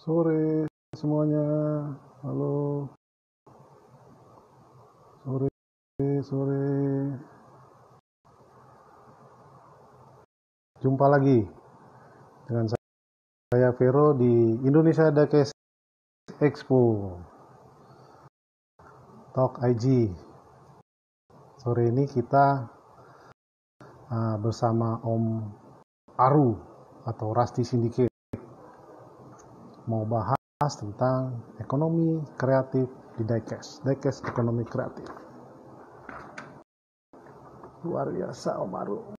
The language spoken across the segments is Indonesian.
Sore semuanya. Halo, sore, sore. Jumpa lagi dengan saya Vero di Indonesia Dakes Expo Talk IG. Sore ini kita bersama Om Aru atau Rusty Syndicate mau bahas tentang ekonomi kreatif di Diecast ekonomi kreatif. Luar biasa Om Aru.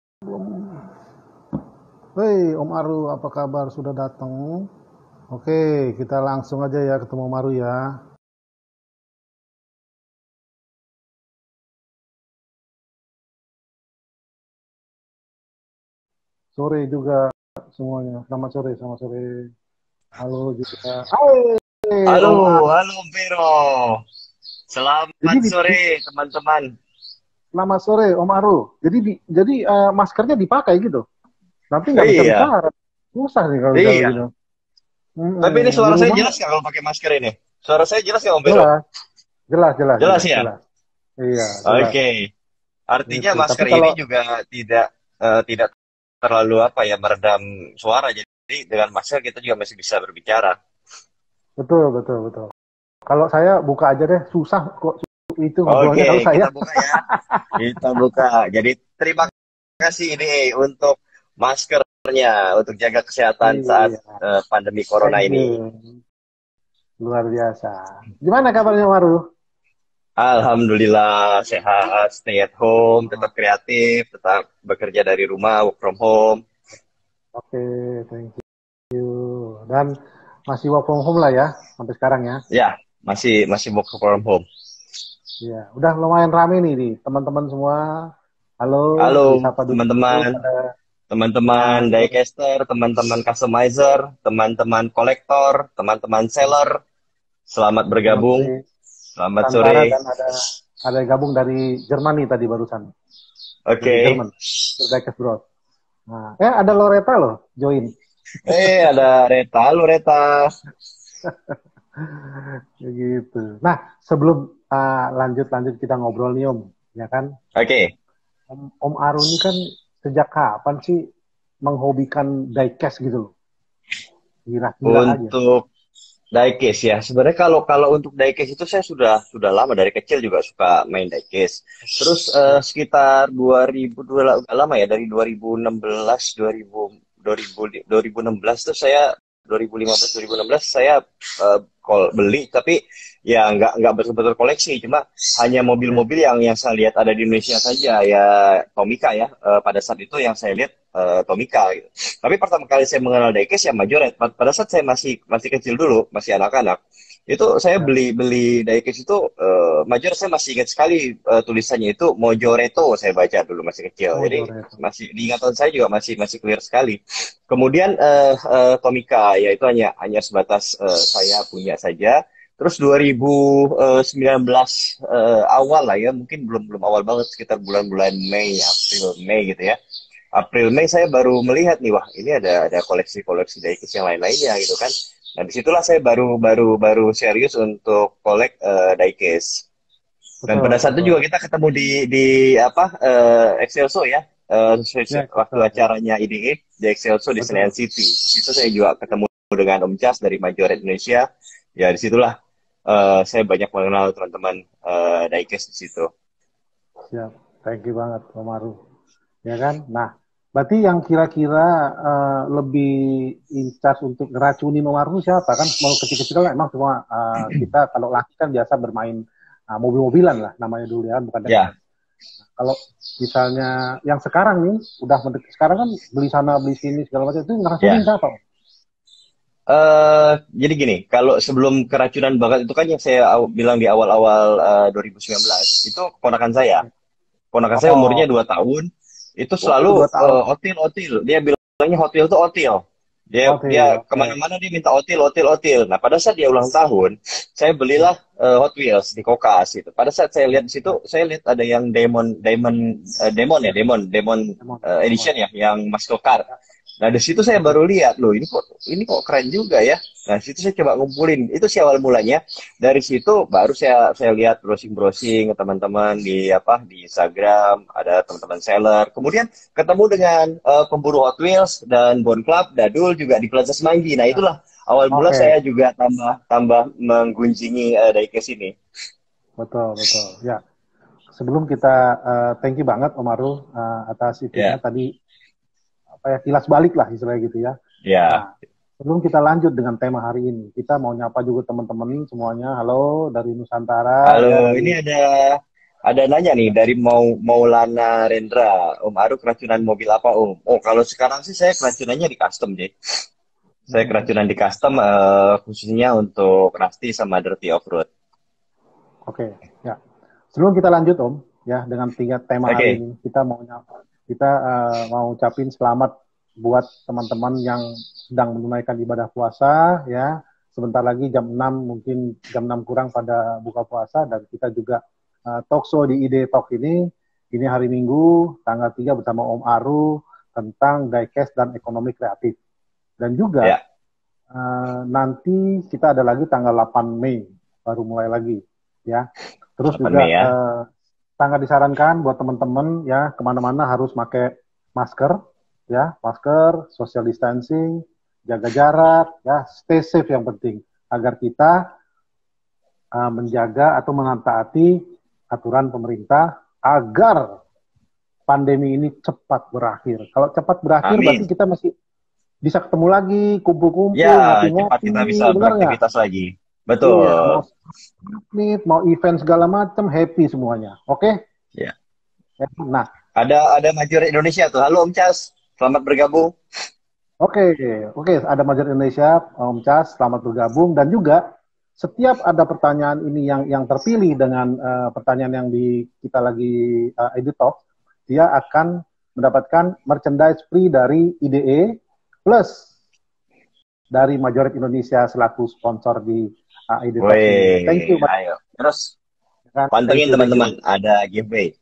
Hei Om Aru, apa kabar? Sudah datang? Oke, kita langsung aja ya ketemu Om Aru ya. Sore juga semuanya. Selamat sore, selamat sore. Halo juga. Hai Halo, Om Aru. halo Vero. Jadi Selamat sore teman-teman. selamat sore Om Aru. Jadi maskernya dipakai gitu. Nanti nggak bisa Iya, bicara. Susah nih kalau misalnya iya. gitu. Tapi ini Di suara saya rumah jelas nggak kalau pakai masker ini? Suara saya jelas nggak Om Vero? jelas, jelas, jelas, Jelas jelas, ya? jelas. Iya, jelas. Oke. Artinya Gitu. Tapi masker kalau ini juga tidak terlalu apa ya meredam suara. Jadi dengan masker kita juga masih bisa berbicara. betul, betul, betul. Kalau saya buka aja deh, susah kok itu ngobrolnya kalau Oke, saya. kita buka ya. Kita buka. Jadi terima kasih ini untuk maskernya untuk jaga kesehatan saat Iya, pandemi corona thank ini. you. Luar biasa. Gimana kabarnya Maru? Alhamdulillah sehat, stay at home, tetap kreatif, tetap bekerja dari rumah, work from home. Oke, thank you. Dan masih work from home lah ya, sampai sekarang ya. Ya, masih masih work from home. Iya, udah lumayan rame nih, teman-teman semua. Halo, Halo disapa dulu teman-teman, pada teman-teman selamat sore. diecaster, teman-teman customizer, teman-teman kolektor, teman-teman seller. Selamat Selamat bergabung. sore Selamat Nusantara sore. dan ada yang gabung dari Jermani tadi barusan, dari Oke. Jerman, Berdekes Bros. Nah, ada Loretta loh, join. Ada Reta. Halo Reta. Begitu. Nah, sebelum lanjut kita ngobrol nih Om, ya kan? Oke. Om Aru ini kan sejak kapan sih menghobikan diecast gitu loh? Gila-gila aja. Untuk diecast ya. Sebenarnya kalau kalau untuk diecast itu saya sudah lama dari kecil juga suka main diecast. Terus Ya, sekitar 2000 udah lama ya dari 2016 2016 tuh saya 2015 2016 saya beli tapi ya nggak betul-betul koleksi cuma hanya ya. mobil-mobil yang saya lihat ada di Indonesia saja ya Tomica ya. Pada saat itu yang saya lihat Tomica gitu. Tapi pertama kali saya mengenal diecast ya Majoret. Pada saat saya masih masih kecil dulu, masih anak-anak, itu saya Ya. beli beli diecast itu Majoret saya masih ingat sekali tulisannya itu Mojoreto saya baca dulu masih kecil. Oh, Jadi Joreto. masih di ingatan saya juga masih masih clear sekali. Kemudian Tomica ya itu hanya sebatas saya punya saja. Terus 2019 awal lah ya, mungkin belum belum awal banget sekitar bulan-bulan Mei, April, Mei gitu ya. April Mei saya baru melihat nih wah ini ada koleksi-koleksi diecast yang lain-lainnya gitu kan. Nah disitulah saya baru baru baru serius untuk kolek diecast. Dan pada Betul, saat itu betul. juga kita ketemu di apa Excelso ya. Ya, Waktu betul. acaranya IDE di Excelso di Senayan Betul. City. Itu saya juga ketemu dengan Om Jas dari Majoret Indonesia. Ya disitulah saya banyak mengenal teman-teman diecast di situ. Siap. Thank you banget, Om Aru. Ya kan? Nah, berarti yang kira-kira lebih in charge untuk ngeracunin Om Aru siapa? Kan mau kecil-kecil kan emang semua kita kalau laki kan biasa bermain mobil-mobilan lah namanya dulu ya, bukan Ya, diecast. Kalau misalnya yang sekarang nih, udah sekarang kan beli sana beli sini segala macam itu ngeracunin ya. siapa? Jadi gini, kalau sebelum keracunan banget itu kan yang saya bilang di awal-awal 2019 itu keponakan saya. Ponakan saya umurnya Oh, 2 tahun, itu oh, selalu 2 tahun. otil-otil. Dia bilangnya hotil tuh otil. Dia Oke, dia oke. kemana-mana dia minta otil, otil, otil. Nah pada saat dia ulang tahun, saya Ya, belilah Hot Wheels di Kokas gitu. Pada saat saya lihat di ya. situ, saya lihat ada yang Demon, Demon, Demon ya, Demon, Demon Demon, Edition Demon. ya, yang muscle car. Nah, di situ saya baru lihat loh, ini kok keren juga ya. Nah, di situ saya coba ngumpulin. Itu sih awal mulanya. Dari situ baru saya lihat browsing-browsing ke teman-teman di di Instagram, ada teman-teman seller. Kemudian ketemu dengan pemburu Hot Wheels dan Bone Club, Dadul juga di Plaza Semanggi. Nah, Ya. itulah awal mula Oke, saya juga tambah menggunjingi diecast ini. betul, betul. Ya, sebelum kita thank you banget Om Aru atas itunya Ya, tadi apa ya kilas balik lah istilahnya gitu ya. ya. Nah, sebelum kita lanjut dengan tema hari ini, kita mau nyapa juga teman-teman semuanya. Halo dari Nusantara Halo, ya ini dari ada nanya nih dari Maulana Rendra. Om Aru keracunan mobil apa Om? Oh, kalau sekarang sih saya keracunannya di custom deh. Saya hmm, keracunan di custom khususnya untuk Rusty sama Dirty Off-Road. oke ya. Sebelum kita lanjut Om ya dengan tiga tema hari Oke, ini, kita mau ucapin selamat buat teman-teman yang sedang menunaikan ibadah puasa ya. Sebentar lagi jam 6 mungkin jam 6 kurang pada buka puasa dan kita juga talkshow di Ide Talk ini hari Minggu tanggal 3 bersama Om Aru tentang diecast dan ekonomi kreatif. Dan juga ya. nanti kita ada lagi tanggal 8 Mei baru mulai lagi ya. Terus 8 juga Mei ya. sangat disarankan buat teman-teman ya kemana-mana harus pakai masker ya, masker, social distancing, jaga jarak ya, stay safe yang penting agar kita menjaga atau menaati aturan pemerintah agar pandemi ini cepat berakhir. Kalau cepat berakhir berarti Amin. kita masih bisa ketemu lagi, Ya, kumpul-kumpul, cepat kita bisa ngopi-ngopi, benar nggak? beraktivitas lagi. Iya, mau Betul. meet, mau event segala macam, happy semuanya. Oke? Ya. Nah, Ada Major Indonesia tuh. Halo Om Cas, selamat bergabung. oke, oke, ada Majer Indonesia, Om Cas, selamat bergabung dan juga setiap ada pertanyaan ini yang terpilih dengan pertanyaan yang kita lagi edit talk, dia akan mendapatkan merchandise free dari IDE plus dari Majoret Indonesia selaku sponsor di IDE Talks ini. Thank you, Woi, ayo. Terus kan? pantengin Thank you. teman-teman, ada giveaway.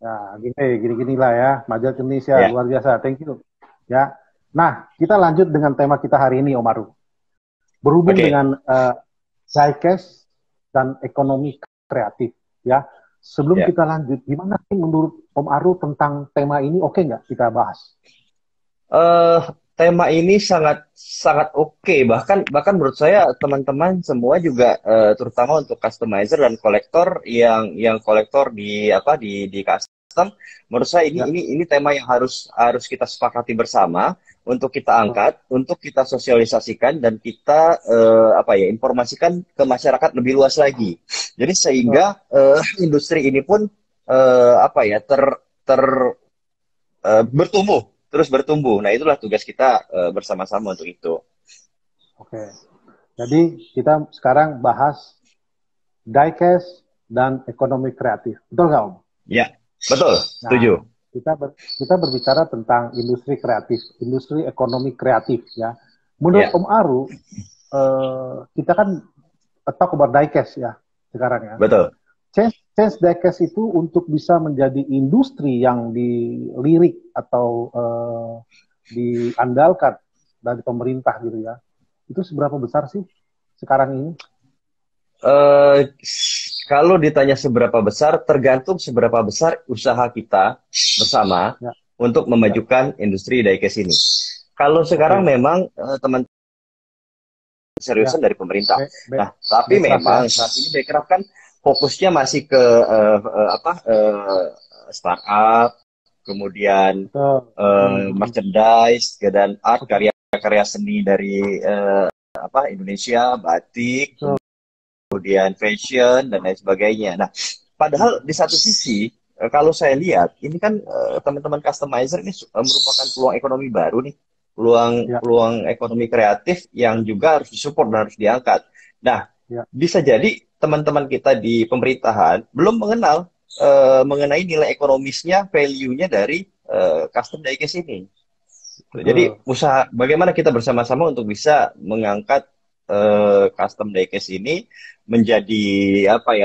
Ya, gini lah ya, Majalah Indonesia Ya, luar biasa. Thank you. Ya. Nah, kita lanjut dengan tema kita hari ini, Om Aru. Berhubung oke. dengan diecast dan ekonomi kreatif, ya. Sebelum Ya. kita lanjut, gimana sih menurut Om Aru tentang tema ini? Oke nggak kita bahas? eh Tema ini sangat sangat oke. Bahkan menurut saya teman-teman semua juga terutama untuk customizer dan kolektor yang kolektor di custom, menurut saya Ya, ini tema yang harus harus kita sepakati bersama untuk kita betul. angkat, untuk kita sosialisasikan dan kita informasikan ke masyarakat lebih luas lagi. Jadi Betul. sehingga industri ini pun apa ya ter ter bertumbuh, terus bertumbuh. Nah, itulah tugas kita bersama-sama untuk itu. Oke. Jadi kita sekarang bahas diecast dan ekonomi kreatif. Betul nggak, Om? Ya, betul, Nah, setuju. kita berbicara tentang industri kreatif, industri ekonomi kreatif ya. Menurut Ya, Om Aru, kita kan talk about diecast ya sekarang ya. betul. Change diecast itu untuk bisa menjadi industri yang dilirik atau diandalkan dari pemerintah gitu ya. Itu seberapa besar sih sekarang ini? Eh, Kalau ditanya seberapa besar, tergantung seberapa besar usaha kita bersama Ya, untuk ya, memajukan industri diecast ini. Kalau sekarang oke, memang teman ya, seriusan dari pemerintah. be, be, Nah, tapi backcraft ya. memang saat ini Bekraf kan fokusnya masih ke startup, kemudian Betul. merchandise dan art Betul. karya-karya seni dari Indonesia, batik, Betul. kemudian fashion dan lain sebagainya. Nah, padahal di satu sisi kalau saya lihat ini kan teman-teman customizer ini merupakan peluang ekonomi baru nih, peluang Ya, peluang ekonomi kreatif yang juga harus disupport dan harus diangkat. Nah, ya, bisa jadi teman-teman kita di pemerintahan belum mengenal mengenai nilai ekonomisnya, value-nya dari custom diecast ini. Jadi betul. usaha bagaimana kita bersama-sama untuk bisa mengangkat custom diecast ini menjadi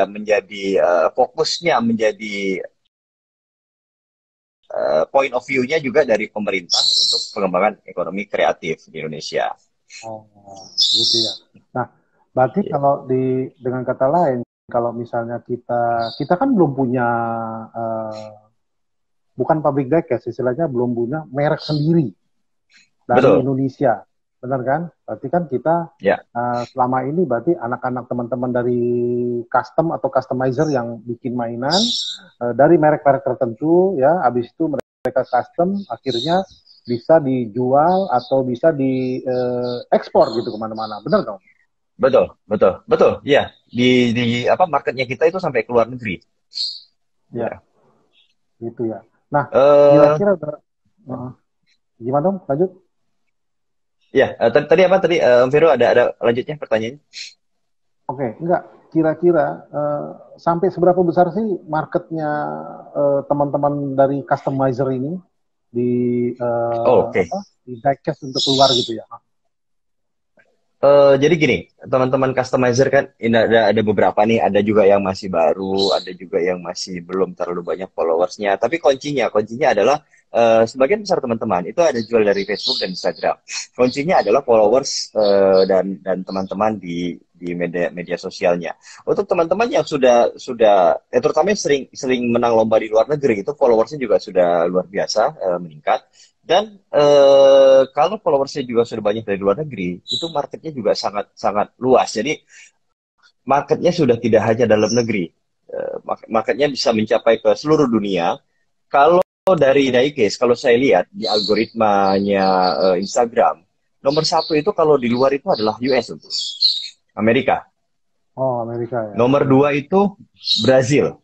menjadi fokusnya menjadi point of view-nya juga dari pemerintah untuk pengembangan ekonomi kreatif di Indonesia. Oh, gitu ya. Nah, berarti kalau dengan kata lain, kalau misalnya kita kan belum punya bukan pabrik diecast, istilahnya belum punya merek sendiri dari Betul. Indonesia, benar kan? Berarti kan kita Ya. selama ini berarti anak-anak teman-teman dari custom atau customizer yang bikin mainan dari merek-merek tertentu, ya, habis itu mereka custom, akhirnya bisa dijual atau bisa diekspor gitu kemana-mana, benar dong? Betul, betul, betul. Ya, di apa marketnya kita itu sampai ke luar negeri. Ya, Ya. gitu ya. Nah, Eh, kira-kira gimana dong? Lanjut. ya, tadi apa tadi Vero ada lanjutnya pertanyaannya? Oke, enggak. Kira-kira sampai seberapa besar sih marketnya teman-teman dari customizer ini di Oh, oke. apa di diecast untuk keluar gitu ya? Jadi gini, teman-teman customizer kan ini ada beberapa nih, ada juga yang masih baru, ada juga yang masih belum terlalu banyak followersnya. Tapi kuncinya adalah sebagian besar teman-teman itu ada jual dari Facebook dan Instagram. Kuncinya adalah followers dan teman-teman di media media sosialnya. Untuk teman-teman yang sudah terutama yang sering menang lomba di luar negeri itu followersnya juga sudah luar biasa meningkat. Dan kalau followersnya juga sudah banyak dari luar negeri, itu marketnya juga sangat sangat luas. Jadi marketnya sudah tidak hanya dalam negeri, marketnya bisa mencapai ke seluruh dunia. Kalau dari Oke. Daikes, kalau saya lihat di algoritmanya Instagram, nomor satu itu kalau di luar itu adalah US untuk Amerika. Oh, Amerika ya. Nomor Oke. dua itu Brazil.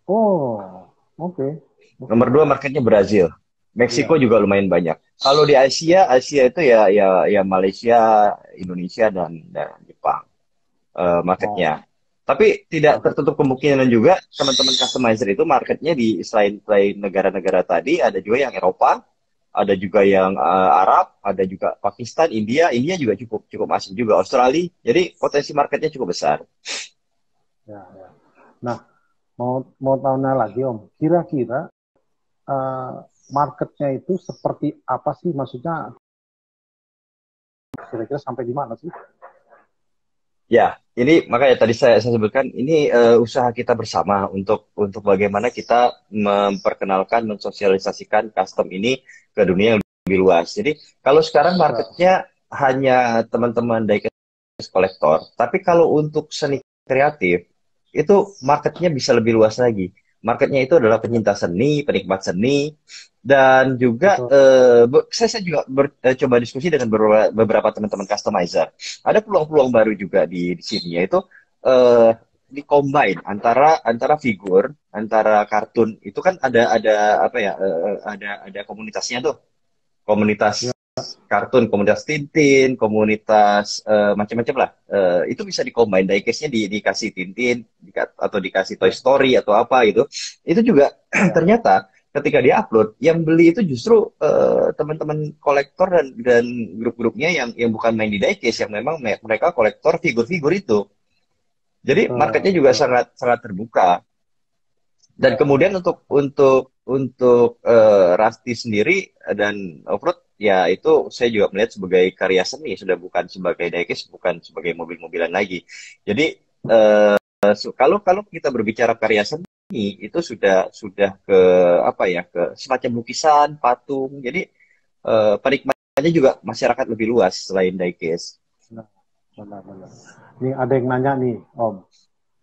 Oh, oke. Oke. Nomor dua marketnya Brazil. Iya, Meksiko iya. juga lumayan banyak. Kalau di Asia itu ya Malaysia, Indonesia dan Jepang Oh, marketnya. Tapi tidak oke. tertutup kemungkinan juga teman-teman customizer itu marketnya di selain negara-negara tadi ada juga yang Eropa, ada juga yang Arab, ada juga Pakistan, India juga cukup cukup masuk juga Australia. Jadi potensi marketnya cukup besar. Ya, ya. Nah, mau tanya lagi Om. Kira-kira eh, marketnya itu seperti apa sih? Maksudnya kira-kira sampai di mana sih? Ya, ini makanya tadi saya sebutkan ini usaha kita bersama untuk bagaimana kita memperkenalkan, mensosialisasikan custom ini ke dunia yang lebih luas. Jadi kalau sekarang Ya, marketnya hanya teman-teman diecast kolektor, tapi kalau untuk seni kreatif itu marketnya bisa lebih luas lagi. Marketnya itu adalah ya, penyintas seni, penikmat seni, dan juga betul. saya juga coba diskusi dengan beberapa teman-teman customizer. Ada peluang-peluang baru juga di sini yaitu eh, di combine antara figur, antara kartun itu kan ada apa ya ada komunitasnya tuh, Ya, komunitas kartun, komunitas Tintin, komunitas macam-macam lah. Itu bisa di-combine, diecast-nya dikasih Tintin atau dikasih Toy ya, Story atau apa gitu. Itu juga ya. ternyata ketika dia-upload, yang beli itu justru teman-teman kolektor dan grup-grupnya yang bukan main di diecast, yang memang mereka kolektor figur-figur itu. Jadi Betul, marketnya juga betul. sangat sangat terbuka. Dan Ya, kemudian ya. untuk Rasti sendiri dan Offroad ya itu saya juga melihat sebagai karya seni sudah bukan sebagai diecast, bukan sebagai mobil-mobilan lagi. Jadi kalau kalau kita berbicara karya seni itu sudah ke apa ya ke semacam lukisan, patung. Jadi penikmatnya juga masyarakat lebih luas selain diecast. Benar, benar, benar. Nih ada yang nanya nih, Om.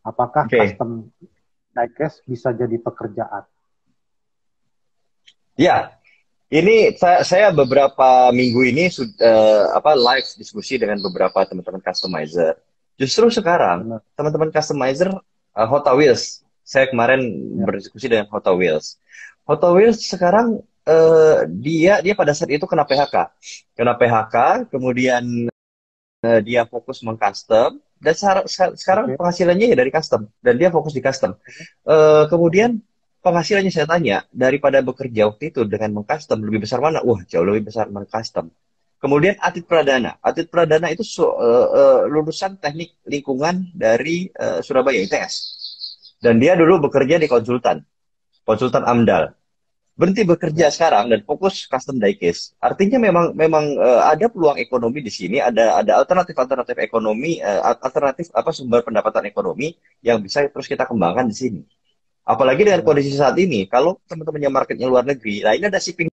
Apakah Oke. custom diecast bisa jadi pekerjaan? Ya, ini saya beberapa minggu ini sudah apa live diskusi dengan beberapa teman-teman customizer. Justru sekarang Benar. teman-teman customizer Hot Wheels, saya kemarin Ya, berdiskusi dengan Hot Wheels. Hot Wheels sekarang dia pada saat itu kena PHK, kemudian dia fokus mengcustom dan sekarang oke, penghasilannya ya dari custom dan dia fokus di custom. oke, oke. Kemudian penghasilannya saya tanya daripada bekerja waktu itu dengan mengcustom lebih besar mana? Wah jauh lebih besar mengcustom. Kemudian Atlet Pradana itu lulusan teknik lingkungan dari Surabaya ITS dan dia dulu bekerja di konsultan AMDAL. berhenti bekerja sekarang dan fokus custom diecast. Artinya memang ada peluang ekonomi di sini, ada alternatif ekonomi, alternatif apa sumber pendapatan ekonomi yang bisa terus kita kembangkan di sini. Apalagi dengan Benar. kondisi saat ini, kalau teman-temannya marketnya luar negeri, nah ini ada shipping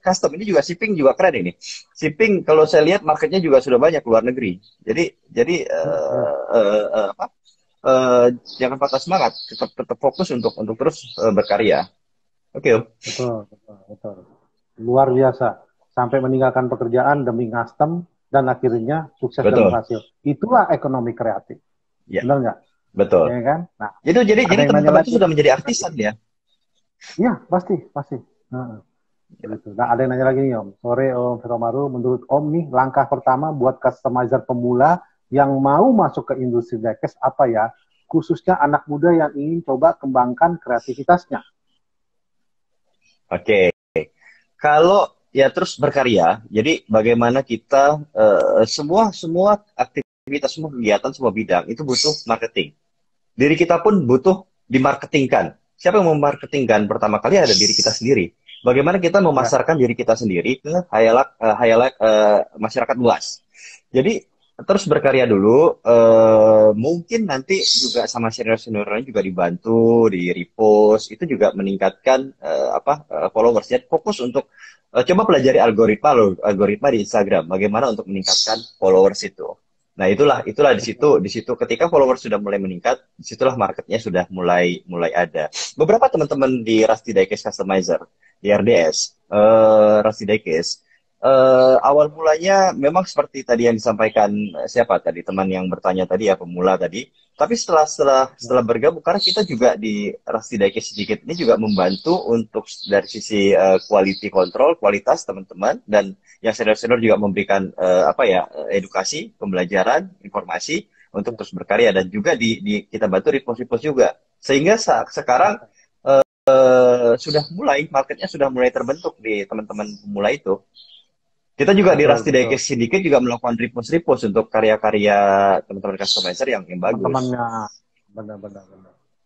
custom, ini juga shipping juga keren ini. Shipping kalau saya lihat marketnya juga sudah banyak luar negeri. Jadi Ya, apa? Jangan patah semangat, tetap fokus untuk terus berkarya. Oke, Om. betul, betul, betul. Luar biasa. Sampai meninggalkan pekerjaan demi custom dan akhirnya sukses dan Betul. berhasil. Itulah ekonomi kreatif. Ya, Benar nggak? betul. Ya kan? Nah, Jadi ada yang nanya teman-teman itu lagi. sudah menjadi artisan ya. Iya, pasti, pasti. Nah, begitu. Nah, ada yang nanya lagi nih, Om. Sore, Om Firomaru, menurut Om nih, langkah pertama buat customizer pemula yang mau masuk ke industri diecast apa ya? Khususnya anak muda yang ingin coba kembangkan kreativitasnya. Oke. Kalau ya terus berkarya, jadi bagaimana kita semua semua aktivitas, semua kegiatan, semua bidang itu butuh marketing. Diri kita pun butuh dimarketingkan. Siapa yang memarketingkan? Pertama kali ada diri kita sendiri. Bagaimana kita Ya, memasarkan diri kita sendiri ke hayalak masyarakat luas. Jadi terus berkarya dulu. Mungkin nanti juga sama senior-senior lain juga dibantu, di repost. Itu juga meningkatkan followers. Jadi fokus untuk coba pelajari algoritma loh, algoritma di Instagram. Bagaimana untuk meningkatkan followers itu. Nah, itulah di situ ketika followers sudah mulai meningkat, disitulah marketnya sudah mulai ada. Beberapa teman-teman di Rusty Diecast Customizer, di RDS, Rusty Diecast, awal mulanya memang seperti tadi yang disampaikan siapa tadi teman yang bertanya tadi ya pemula tadi. Tapi setelah bergabung karena kita juga di Rusty Diecast sedikit ini juga membantu untuk dari sisi quality control, kualitas teman-teman dan yang senior-senior juga memberikan edukasi, pembelajaran, informasi untuk terus berkarya dan juga kita bantu repost-repost juga. Sehingga sekarang sudah mulai marketnya sudah mulai terbentuk di teman-teman pemula itu. Kita juga di betul, Rusty betul. Diecast Syndicate juga melakukan repost-repost untuk karya-karya teman-teman customizer yang bagus. Teman-temannya, benar-benar.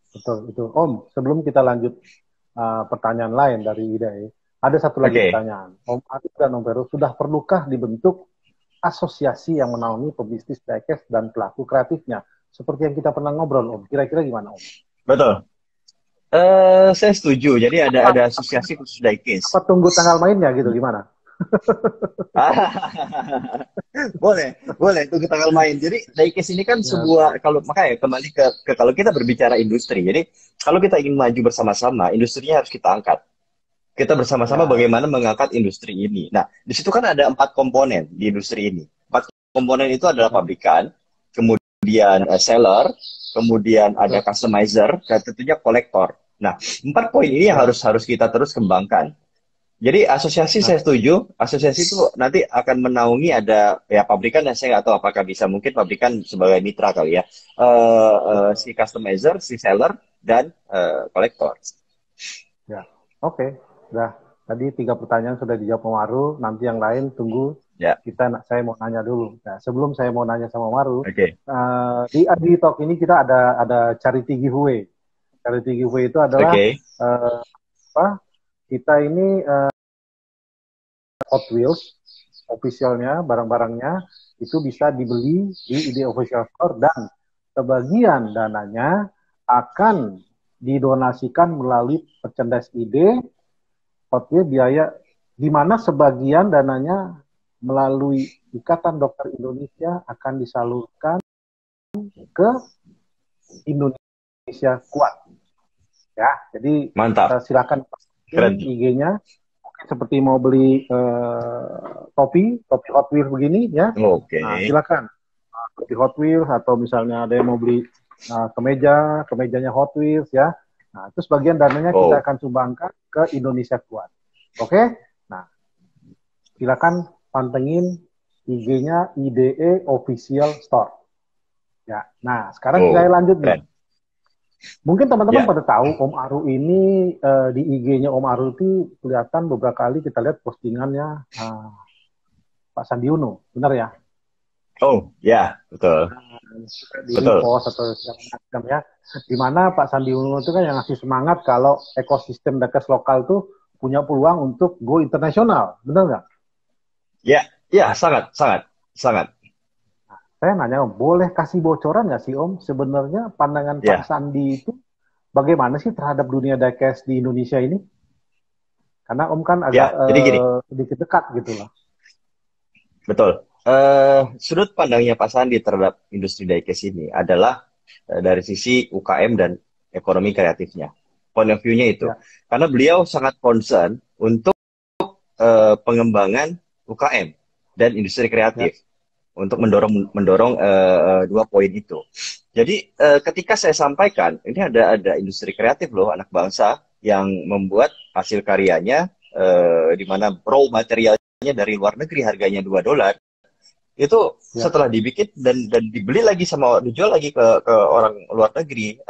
Betul, itu. Om, sebelum kita lanjut pertanyaan lain dari Ida, ada satu lagi Oke. pertanyaan. Om Arif dan Om Vero, sudah perlukah dibentuk asosiasi yang menaungi pebisnis diecast dan pelaku kreatifnya? Seperti yang kita pernah ngobrol, Om. Kira-kira gimana, Om? Betul. Saya setuju. Jadi ada asosiasi khusus Apa diecast. tunggu tanggal mainnya gitu, gimana? Boleh, boleh tunggu tanggal main. Jadi diecast ini kan Ya, sebuah kalau makanya kembali ke kalau kita berbicara industri. Jadi kalau kita ingin maju bersama-sama, industrinya harus kita angkat. Kita bersama-sama ya, bagaimana mengangkat industri ini. Nah, di situ kan ada 4 komponen di industri ini. 4 komponen itu adalah ya, pabrikan, kemudian seller, kemudian ada betul. customizer, dan tentunya kolektor. Nah, 4 poin ini yang Ya, harus kita terus kembangkan. Jadi asosiasi nah, saya setuju, asosiasi itu nanti akan menaungi ada ya pabrikan yang saya nggak tahu apakah bisa mungkin pabrikan sebagai mitra kali ya, betul. si customizer, si seller dan kolektor. Ya, oke. Nah, tadi 3 pertanyaan sudah dijawab Om Maru. Nanti yang lain tunggu. Ya, Saya mau nanya dulu. Nah, sebelum saya mau nanya sama Maru, oke, di Adi Talk ini kita ada charity giveaway. Charity giveaway itu adalah oke, eh, apa? Kita ini Hot Wheels officialnya, barang-barangnya itu bisa dibeli di ID Official Store dan sebagian dananya akan didonasikan melalui merchandise ID Hot Wheels biaya di mana sebagian dananya melalui Ikatan Dokter Indonesia akan disalurkan ke Indonesia Kuat. Ya, jadi mantap, silakan keren. IG-nya seperti mau beli topi Hot Wheels begini ya. Oke, Nah, silakan topi Hot Wheels atau misalnya ada yang mau beli kemejanya Hot Wheels ya. Nah, itu sebagian dananya kita oh, akan sumbangkan ke Indonesia Kuat. Oke? Nah, silakan pantengin IG-nya IDE Official Store. Ya. Nah, sekarang saya oh, lanjut nih. keren. Mungkin teman-teman Ya, pada tahu Om Aru ini di IG-nya Om Aru itu kelihatan beberapa kali kita lihat postingannya Pak Sandi Uno, benar ya? oh, ya, betul, Di betul, repost atau segala macam ya. Di mana Pak Sandi Uno itu kan yang ngasih semangat kalau ekosistem diecast lokal tuh punya peluang untuk go internasional, benar nggak? Ya, ya, sangat, sangat, sangat. Saya nanya, boleh kasih bocoran nggak sih Om, sebenarnya pandangan Pak Ya, Sandi itu bagaimana sih terhadap dunia diecast di Indonesia ini? Karena Om kan agak ya. Jadi gini, sedikit dekat gitu lah. betul. Sudut pandangnya Pak Sandi terhadap industri diecast ini adalah dari sisi UKM dan ekonomi kreatifnya. Point of view-nya itu. Ya, Karena beliau sangat concern untuk pengembangan UKM dan industri ya, kreatif untuk mendorong mendorong dua poin itu. Jadi ketika saya sampaikan ini ada industri kreatif loh anak bangsa yang membuat hasil karyanya di mana raw materialnya dari luar negeri harganya $2 itu ya. setelah dibikin dan dibeli lagi sama dijual lagi ke orang luar negeri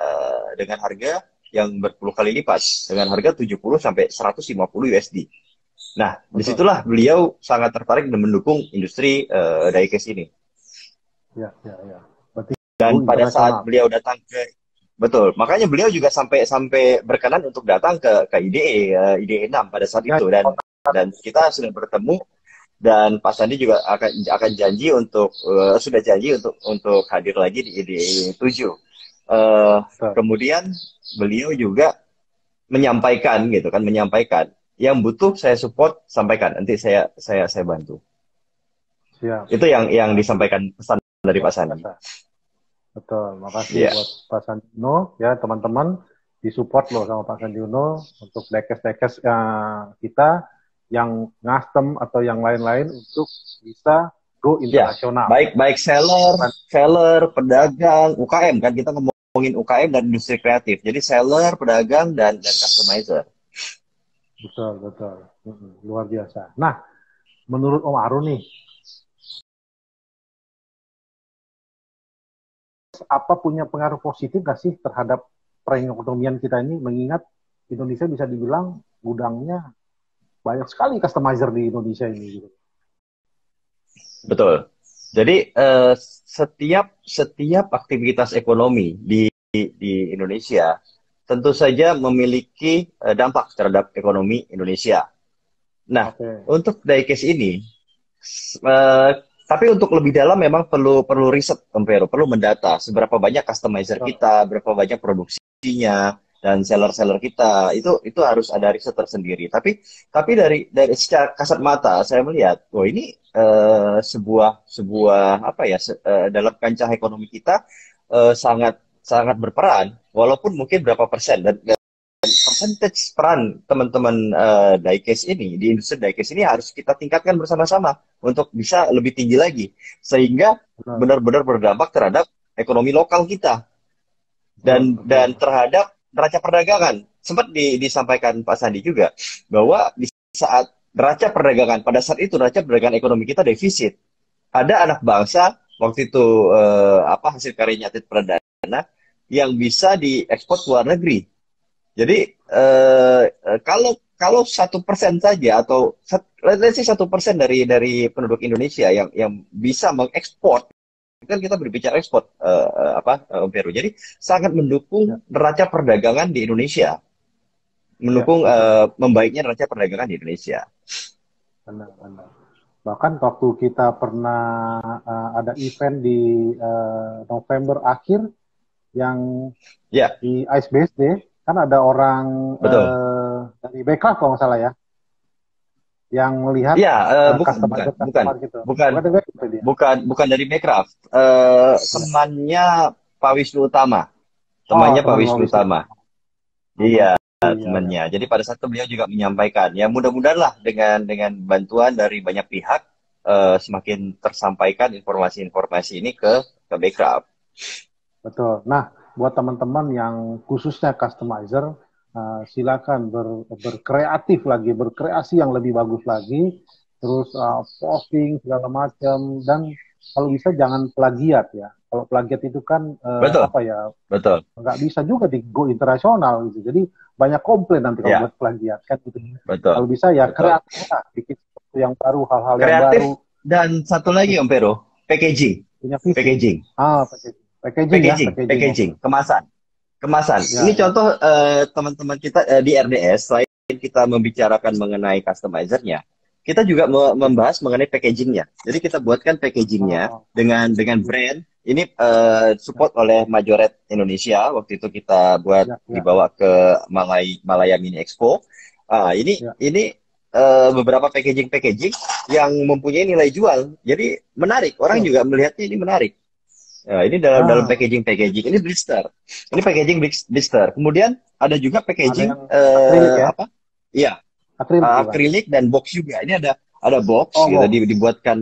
dengan harga yang berpuluh kali lipat dengan harga 70 sampai 150 USD. Nah, Betul. disitulah beliau sangat tertarik dan mendukung industri diecast ini. Ya, ya, ya. Berarti go Dan pada saat internasional. beliau datang ke betul, makanya beliau juga sampai berkenan untuk datang ke IDE 6 pada saat Ya, itu dan kita sudah bertemu dan Pak Sandi juga akan janji untuk sudah janji untuk hadir lagi di IDE 7. betul. Kemudian beliau juga menyampaikan yang butuh saya support sampaikan nanti saya bantu. Siap. Itu yang disampaikan pesan dari Pak Luar Sandi. biasa. Betul. Makasih Iya. buat Pak Sandi Uno. Ya, teman-teman disupport loh sama Pak Sandi Uno untuk diecast-diecast kita yang custom atau yang lain-lain untuk bisa go Ya, internasional. baik seller, pedagang, UKM kan kita ngomongin UKM dan industri kreatif. Jadi seller, pedagang dan customizer. Betul, betul. Luar biasa. Nah, menurut Om Arun nih, apa punya pengaruh positif nggak sih terhadap perekonomian kita ini? Mengingat Indonesia bisa dibilang gudangnya banyak sekali customizer di Indonesia ini. Gitu. Betul. Jadi setiap aktivitas ekonomi di Indonesia tentu saja memiliki dampak terhadap ekonomi Indonesia. Nah, Oke. untuk diecast ini eh, tapi untuk lebih dalam memang perlu riset, Om Vero, perlu mendata seberapa banyak customizer Betul. kita, berapa banyak produksinya dan seller-seller kita. Itu harus ada riset tersendiri. Tapi dari secara kasat mata saya melihat, oh ini sebuah apa ya dalam kancah ekonomi kita sangat sangat berperan walaupun mungkin berapa persen dan percentage peran teman-teman diecast ini di industri diecast ini harus kita tingkatkan bersama-sama untuk bisa lebih tinggi lagi sehingga Benar. benar-benar berdampak terhadap ekonomi lokal kita Betul, betul. dan terhadap neraca perdagangan. Sempat disampaikan Pak Sandi juga bahwa di saat neraca perdagangan pada saat itu neraca perdagangan ekonomi kita defisit. Ada anak bangsa waktu itu hasil karyanya atlet perdana yang bisa diekspor ke luar negeri. Jadi kalau 1% saja atau let's say 1% dari penduduk Indonesia yang bisa mengekspor, kan kita berbicara ekspor Om Peru. Jadi sangat Ya, mendukung neraca perdagangan di Indonesia, ya, mendukung betul. membaiknya neraca perdagangan di Indonesia. Benar, benar. Bahkan waktu kita pernah ada event di November akhir yang Ya, di Ice BSD, kan ada orang betul. dari Backcraft kalau nggak salah ya, yang melihat Ya, bukan, customer gitu. bukan, Bukan dari Backcraft dia. bukan dari Backcraft. Ya. Temannya Pak Wisnu Utama, Oh, temannya Pak teman Pak Wisnu Wisnu. Utama. Oh, Iya, iya, iya. temannya. Jadi pada saat itu beliau juga menyampaikan, ya mudah-mudahan lah dengan bantuan dari banyak pihak semakin tersampaikan informasi-informasi ini ke Backcraft. Betul. Nah, buat teman-teman yang khususnya customizer, silakan berkreatif lagi, berkreasi yang lebih bagus lagi, terus posting segala macam, dan kalau bisa jangan plagiat ya. Kalau plagiat itu kan Betul, apa ya, betul, nggak bisa juga di go internasional gitu. Jadi banyak komplain nanti kalau ya, buat plagiat kan gitu. betul, Kalau bisa ya betul. kreatif lah, bikin sesuatu yang baru, hal-hal yang Kreatif baru, dan satu lagi Om Pero, packaging, punya visi. packaging, Packaging, packaging ya, packaging. Oke. packaging, kemasan. Kemasan. Ya, Ini ya. contoh teman-teman kita di RDS, kita membicarakan mengenai customizernya, kita juga membahas mengenai packagingnya. Jadi kita buatkan packagingnya Oh, dengan brand. Ini support oleh Majoret Indonesia. Waktu itu kita buat ya, ya, dibawa ke Malaya Mini Expo. ya. Ini beberapa packaging yang mempunyai nilai jual. Jadi menarik. Orang Betul. juga melihatnya ini menarik. Nah, ini dalam Ah, packaging ini blister. Ini packaging blister. Kemudian ada juga ada packaging yang akrilik ya? apa? Iya, Akrilik bukan? akrilik dan box juga. Ini ada box Oh, gitu box. dibuatkan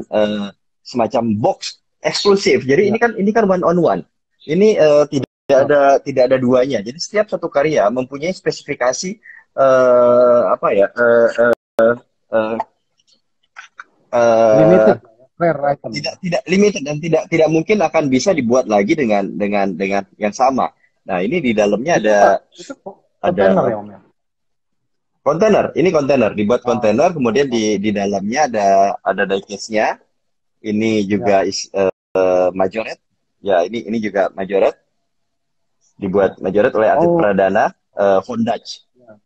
semacam box eksklusif. Jadi Ya. ini kan one on one. Ini Betul. tidak ada duanya. Jadi setiap satu karya mempunyai spesifikasi apa ya? Eh, eh, Limited. Rare item. tidak tidak limited dan tidak mungkin akan bisa dibuat lagi dengan yang sama. Nah, ini di dalamnya Itu apa? Itu ada kontainer ya Om ya? kontainer. Ini kontainer, dibuat Oh, kontainer, kemudian oh, di dalamnya ada die case-nya. Ini juga ya, majoret. Ya, ini juga majoret, ya. dibuat majoret oleh atlet Oh, Pradana, Fondage. ya.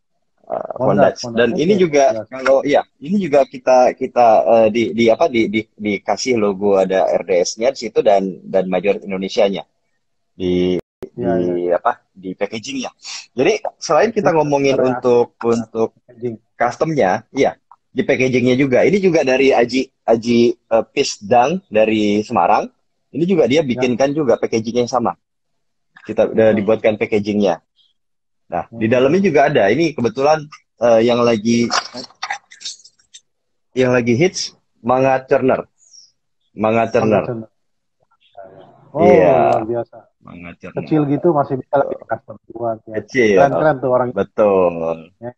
Honda, Fondage. Honda. Dan ini Oke, juga ya, kalau ya, ini juga kita kita di apa dikasih logo ada RDS-nya di situ dan majoret Indonesianya ya, ya. di apa di packagingnya. Jadi selain Itu kita ngomongin dari asli ya, untuk packaging. customnya, iya di packagingnya juga. Ini juga dari Aji Aji Pisdang dari Semarang. Ini juga dia Ya, bikinkan juga packaging yang sama. Kita udah betul, dibuatkan betul. packagingnya. Nah di Mm-mm. dalamnya juga ada. Ini kebetulan yang lagi hits Manga Turner. Manga Mangga Turner. Channel. Ya, ya. Iya, Oh, luar biasa. Manga Turner. Kecil gitu masih bisa lebih custom. Luar biasa. Kecil. Keren-keren tuh orang. Betul. Ya.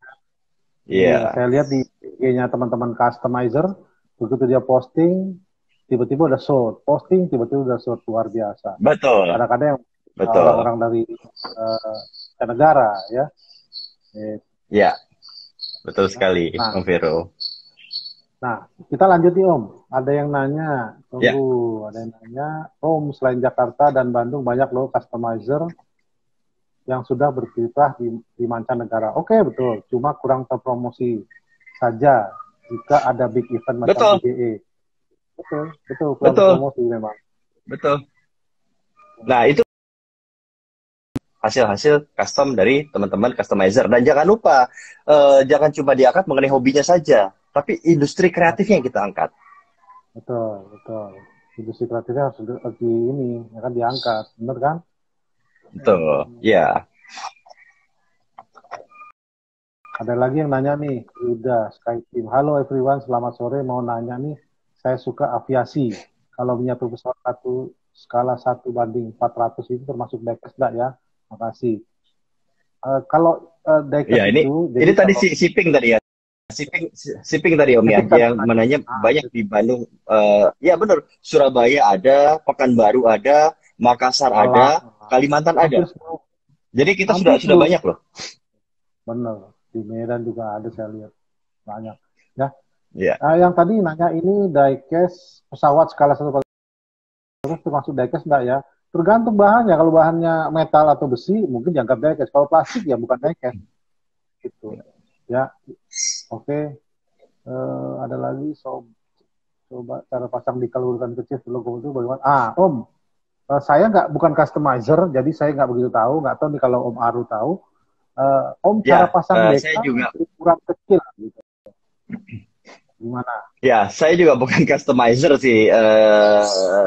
Iya, Iya. saya lihat di IG-nya teman-teman customizer, begitu dia posting, tiba-tiba udah sold. Posting, tiba-tiba udah sold. Luar biasa. Betul. Kadang-kadang yang Betul. orang-orang dari negara, ya. Eh, Ya, betul sekali, Nah, Om Vero. Nah, kita lanjut nih Om. Ada yang nanya, Ya, tunggu, ada yang nanya, Om, selain Jakarta dan Bandung banyak loh customizer yang sudah berkiprah di mancanegara. Oke, betul. Cuma kurang terpromosi saja jika ada big event macam betul, IDE. Betul, betul, kurang betul, terpromosi memang. betul. Nah, itu hasil-hasil custom dari teman-teman customizer. Dan jangan lupa, jangan cuma diangkat mengenai hobinya saja, tapi industri kreatifnya yang kita angkat. Betul, betul. Industri kreatifnya harus di ini, ya kan diangkat, bener kan? Betul, ya. Ada lagi yang nanya nih, Yuda, Sky Team. Halo everyone, selamat sore. Mau nanya nih, saya suka aviasi. Kalau menyatu pesawat satu skala 1:400 itu termasuk diecast enggak ya? Makasih. Kalau Ya, diecast itu, ini jadi tadi kalau shipping tadi ya. Shipping tadi Om ya, shipping tadi, yang menanya ah, banyak di Bandung. Ya benar, Surabaya ada, Pekanbaru ada, Makassar Malang, ada, Kalimantan hampir ada. seluruh, Jadi kita hampir sudah seluruh, banyak loh. bener. Di Medan juga ada saya lihat banyak. Ya, Ya, yang tadi nanya ini diecast pesawat skala 1 terus termasuk diecast enggak ya? Tergantung bahannya. Kalau bahannya metal atau besi, mungkin dianggap diecast. Kalau plastik ya bukan diecast. Gitu. Ya, oke. Ada lagi coba cara pasang di urutan kecil logo itu bagaimana? Om, saya nggak bukan customizer, jadi saya nggak begitu tahu. Nggak tahu nih kalau Om Aru tahu. Om cara ya, pasang saya decal juga ukuran kecil gitu. Gimana? Ya, saya juga bukan customizer sih.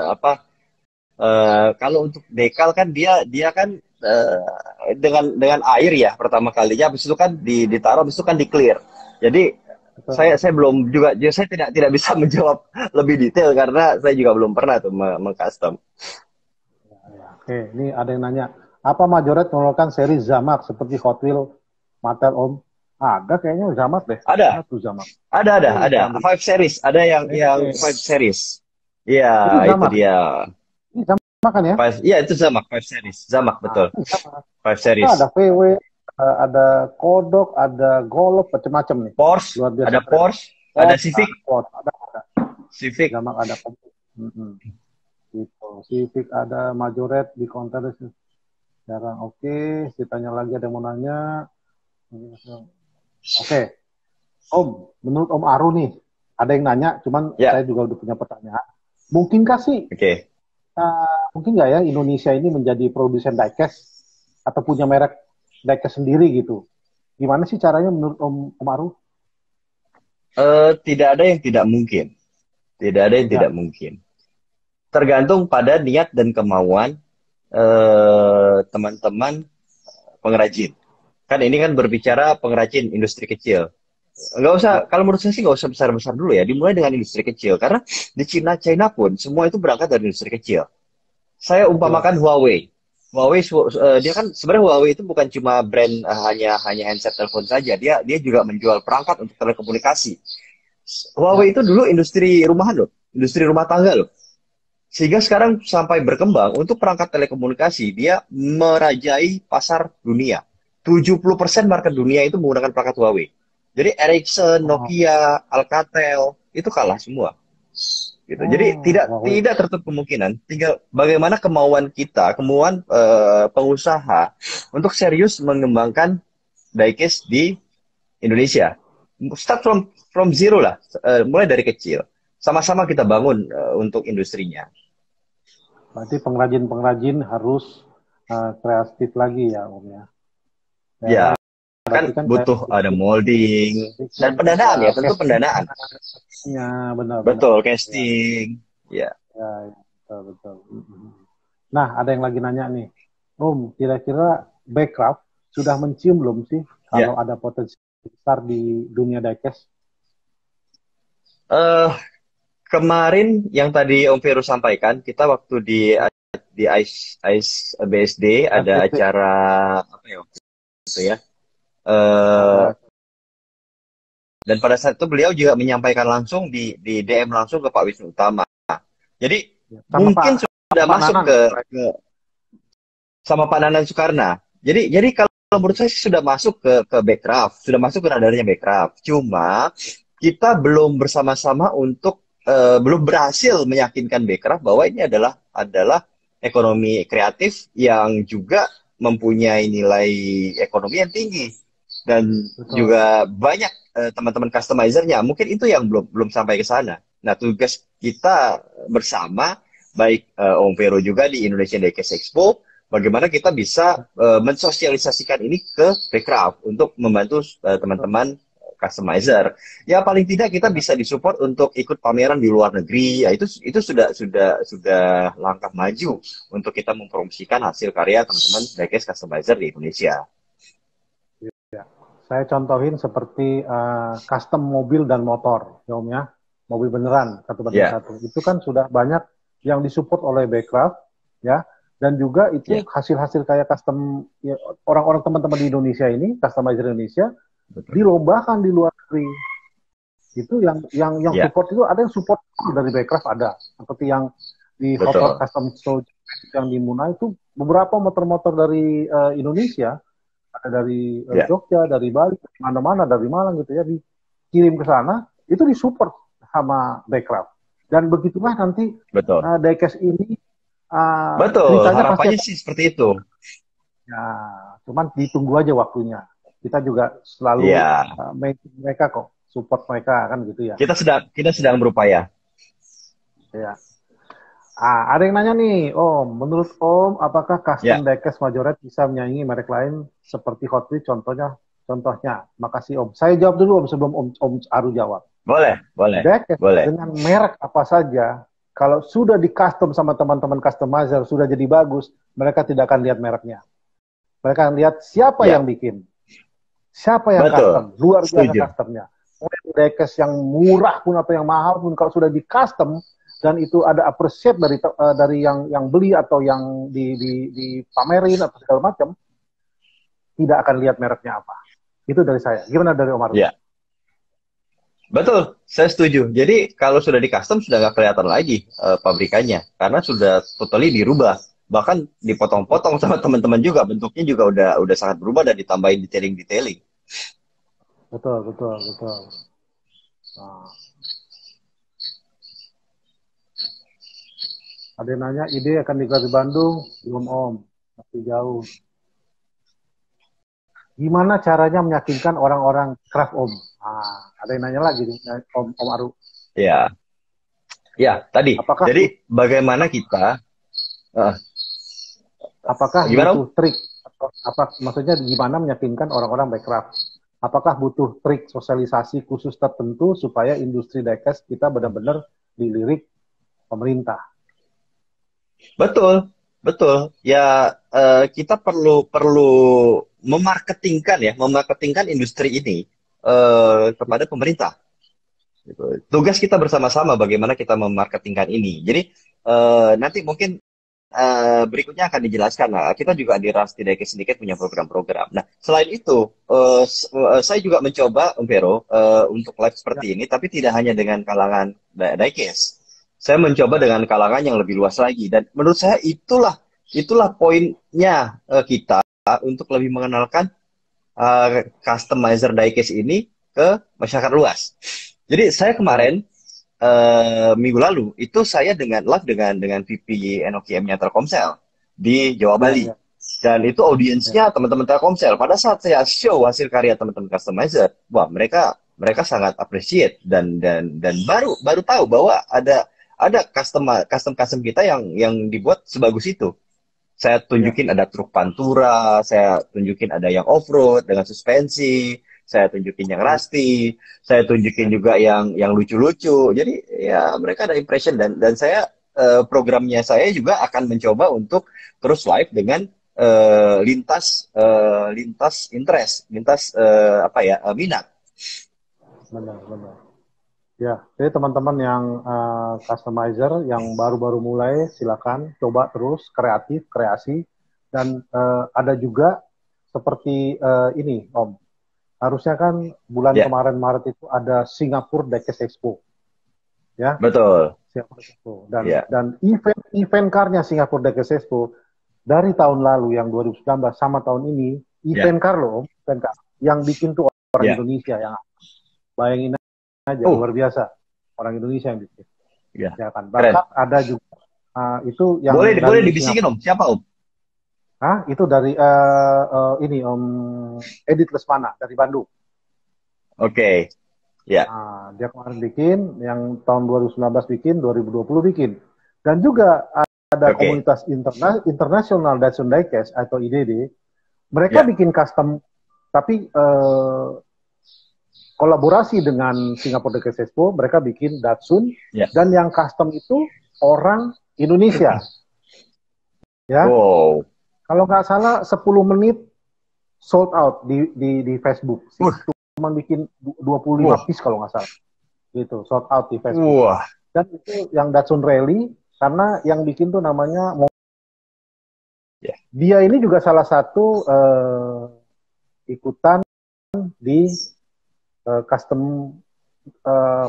Apa? Kalau untuk dekal kan dia kan dengan air ya pertama kalinya, habis itu kan ditaruh, habis itu kan di clear. Jadi Betul. saya belum juga, saya tidak bisa menjawab lebih detail karena saya juga belum pernah tuh mengcustom. Ya. Oke, ini ada yang nanya, apa Majoret mengeluarkan seri Zamak seperti Hot Wheel, Mattel Om? Ada kayaknya Zamak deh. Ada, Mana tuh Zamak? ada. Saya ambil. Five series, ada yang Eh, five series. Iya, itu itu Zamak. dia. Ini Zamak kan ya? Five, iya itu Zamak, five series. Zamak betul. Ini Zamak. Five Ternyata series. ada VW, ada Kodok, ada Golf, macam-macam nih. Porsche, Luar biasa ada keren. Porsche, ada Porsche, Civic, Porsche, ada. Civic. Zamak ada. Mm-mm. Gitu. Civic ada, Majoret di konter jarang. Oke, ditanya lagi ada yang mau nanya. Oke, Om, menurut Om Aru nih, ada yang nanya, cuman Ya, saya juga udah punya pertanyaan. Mungkinkah sih, oke. mungkin nggak ya Indonesia ini menjadi produsen diecast atau punya merek diecast sendiri gitu? Gimana sih caranya menurut Om Aru? Tidak ada yang tidak mungkin. Tidak ada yang tidak Ya, mungkin. Tergantung pada niat dan kemauan teman-teman pengrajin. Kan ini kan berbicara pengrajin industri kecil. Nggak usah, ya, kalau menurut saya sih nggak usah besar-besar dulu ya. Dimulai dengan industri kecil. Karena di China pun semua itu berangkat dari industri kecil. Saya betul. umpamakan Huawei. Dia kan sebenarnya Huawei itu bukan cuma brand hanya handset telepon saja. Dia juga menjual perangkat untuk telekomunikasi. Huawei Ya, itu dulu industri rumahan loh, industri rumah tangga loh. Sehingga sekarang sampai berkembang untuk perangkat telekomunikasi, dia merajai pasar dunia. 70% market dunia itu menggunakan perangkat Huawei. Jadi Ericsson, oh, Nokia, Alcatel itu kalah semua. Gitu. Jadi oh, tidak Huawei. tidak tertutup kemungkinan. Tinggal bagaimana kemauan kita, kemauan pengusaha untuk serius mengembangkan diecast di Indonesia. Start from zero lah, mulai dari kecil. Sama-sama kita bangun untuk industrinya. Berarti pengrajin-pengrajin harus kreatif lagi ya, Om ya. Ya kan, Ya, kan berarti kan kayak butuh ada molding dan ya pendanaan ya, tentu pendanaan. castingnya benar-benar. Betul, Ya, casting. Ya, ya, ya, betul, betul. Nah, ada yang lagi nanya nih, Om, kira-kira Backcraft sudah mencium belum sih kalau ya. ada potensi besar di dunia diecast? Eh Kemarin yang tadi Om Vero sampaikan, kita waktu di ICE BSD ada FBT. acara apa ya waktu itu ya. Eh Ada dan pada saat itu beliau juga menyampaikan langsung di DM langsung ke Pak Wisnu Utama. Jadi ya. mungkin sudah Pak masuk Nanan. ke sama Pak Nanan Soekarno. Jadi kalau menurut saya sih sudah masuk ke Backcraft, sudah masuk ke radarnya Backcraft. Cuma kita belum bersama-sama untuk belum berhasil meyakinkan Backcraft bahwa ini adalah ekonomi kreatif yang juga mempunyai nilai ekonomi yang tinggi dan Betul. juga banyak teman-teman customizernya. Mungkin itu yang belum belum sampai ke sana. Nah, tugas kita bersama baik Om Vero juga di Indonesian Diecast Expo, bagaimana kita bisa mensosialisasikan ini ke Backcraft untuk membantu Betul. teman-teman customizer. Ya paling tidak kita Ya, bisa disupport untuk ikut pameran di luar negeri. Ya itu sudah langkah maju untuk kita mempromosikan hasil karya teman-teman diecast customizer di Indonesia. ya. Saya contohin seperti custom mobil dan motor, ya Om ya. Mobil beneran, satu banding Ya, satu. Itu kan sudah banyak yang disupport oleh Backcraft, ya. Dan juga ya, itu hasil-hasil kayak custom, ya, orang-orang teman-teman di Indonesia ini, customizer Indonesia, betul. dilombakan di luar negeri. Itu yang Ya, support itu ada yang support dari Backcraft ada. Seperti yang di Hot betul. Custom Show yang di Muna itu beberapa motor-motor dari Indonesia ada dari Ya, Jogja, dari Bali, mana-mana, dari Malang gitu ya, dikirim ke sana, itu disupport sama Backcraft. Dan begitulah nanti betul. diecast ini Betul, ceritanya pasti harapannya akan, sih seperti itu. ya, cuman ditunggu aja waktunya. Kita juga selalu Iya, maintain mereka kok, support mereka kan gitu ya. kita sedang berupaya. Ya. Ada yang nanya nih, Om, menurut Om, apakah custom Ya, diecast Majoret bisa menyaingi merek lain seperti Hot Wheels contohnya? Makasih Om. Saya jawab dulu Om sebelum Om Aru jawab. boleh, boleh, Diecast boleh. dengan merek apa saja, kalau sudah di custom sama teman-teman customizer, sudah jadi bagus, mereka tidak akan lihat mereknya. Mereka akan lihat siapa Ya, yang bikin, siapa yang betul. custom, luar biasa Setuju. customnya. Diecast yang murah pun atau yang mahal pun, kalau sudah di custom, dan itu ada appreciate dari yang beli atau yang dipamerin atau segala macam, tidak akan lihat mereknya apa. Itu dari saya. Gimana dari Omar? Ya, betul. Saya setuju. Jadi kalau sudah di custom sudah nggak kelihatan lagi pabrikannya karena sudah totally dirubah. Bahkan Betul, dipotong-potong sama teman-teman juga. Bentuknya juga udah sangat berubah dan ditambahin detailing-detailing. betul, betul, betul. Nah, ada yang nanya, ide akan digelar di Bandung? Belum Om, masih jauh. gimana caranya meyakinkan orang-orang craft Om? Ada yang nanya lagi nih, Om Aru. Ya, ya tadi. Apakah Jadi bagaimana kita, uh, apakah gimana Om? butuh trik atau maksudnya gimana meyakinkan orang-orang backcraft? Apakah butuh trik sosialisasi khusus tertentu supaya industri diecast kita benar-benar dilirik pemerintah? Betul, betul. Ya kita perlu memarketingkan industri ini kepada pemerintah. Gitu. Tugas kita bersama-sama bagaimana kita memarketingkan ini. Jadi nanti mungkin berikutnya akan dijelaskan. Nah, kita juga di Rusty Diecast Syndicate punya program-program. Nah, selain itu, saya juga mencoba, Om Vero, untuk live seperti ini, tapi tidak hanya dengan kalangan diecast. Saya mencoba dengan kalangan yang lebih luas lagi. Dan menurut saya itulah poinnya kita untuk lebih mengenalkan customizer diecast ini ke masyarakat luas. Jadi saya kemarin minggu lalu itu saya live dengan VP NOKM-nya Telkomsel di Jawa Bali. Dan itu audiensnya teman-teman Telkomsel. Pada saat saya show hasil karya teman-teman customizer, wah mereka sangat appreciate dan baru tahu bahwa ada custom kita yang dibuat sebagus itu. Saya tunjukin ada truk pantura, saya tunjukin ada yang off-road dengan suspensi, saya tunjukin yang rusty, saya tunjukin juga yang lucu-lucu. Jadi ya mereka ada impression dan saya programnya saya juga akan mencoba untuk terus live dengan lintas interest, lintas minat. Benar. Ya, jadi teman-teman yang customizer yang baru-baru mulai, silakan coba terus kreasi, dan ada juga seperti ini, Om. Harusnya kan bulan kemarin Maret itu ada Singapore Diecast Expo, ya. Betul. Singapore Expo dan event car-nya Singapore Diecast Expo dari tahun lalu yang 2019 sama tahun ini event car loh, event car yang bikin tuh orang Indonesia yang bayangin aja luar biasa orang Indonesia yang bikin. Ya kan. Bahkan ada juga itu yang boleh dibisikin Om, siapa Om? Itu dari ini Om Edit Lesmana dari Bandung. Oke. Ya. Dia kemarin bikin, yang tahun 2019 bikin, 2020 bikin. Dan juga ada komunitas internasional Datsun Diecast atau IDD. Mereka bikin custom, tapi kolaborasi dengan Singapore Diecast Expo, mereka bikin Datsun, dan yang custom itu orang Indonesia. Ya. Wow. Kalau nggak salah 10 menit sold out di Facebook. Cuma bikin 25 piece kalau nggak salah. Gitu, sold out di Facebook. Dan itu yang Datsun Rally, karena yang bikin tuh namanya dia ini juga salah satu ikutan di custom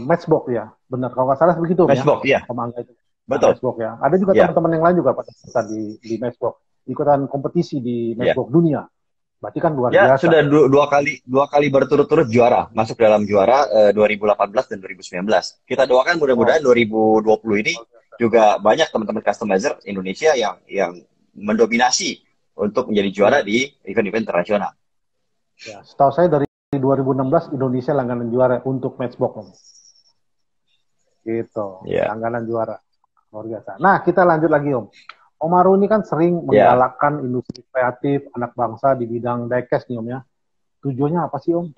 matchbox ya, benar kalau nggak salah begitu matchbox, ya. Itu. Betul. Matchbox ya. Ada juga teman-teman yang lain juga pada di matchbox, ikutan kompetisi di matchbox dunia. Berarti kan luar biasa. Sudah dua kali berturut-turut juara, masuk dalam juara 2018 dan 2019. Kita doakan mudah-mudahan 2020 ini juga banyak teman-teman customizer Indonesia yang mendominasi untuk menjadi juara di event-event internasional. Ya, setahu saya dari 2016 Indonesia langganan juara untuk matchbox, gitu, langganan juara, luar biasa. Nah, kita lanjut lagi Om. Om Aru ini kan sering menggalakkan industri kreatif anak bangsa di bidang diecast nih Om ya. Tujuannya apa sih Om?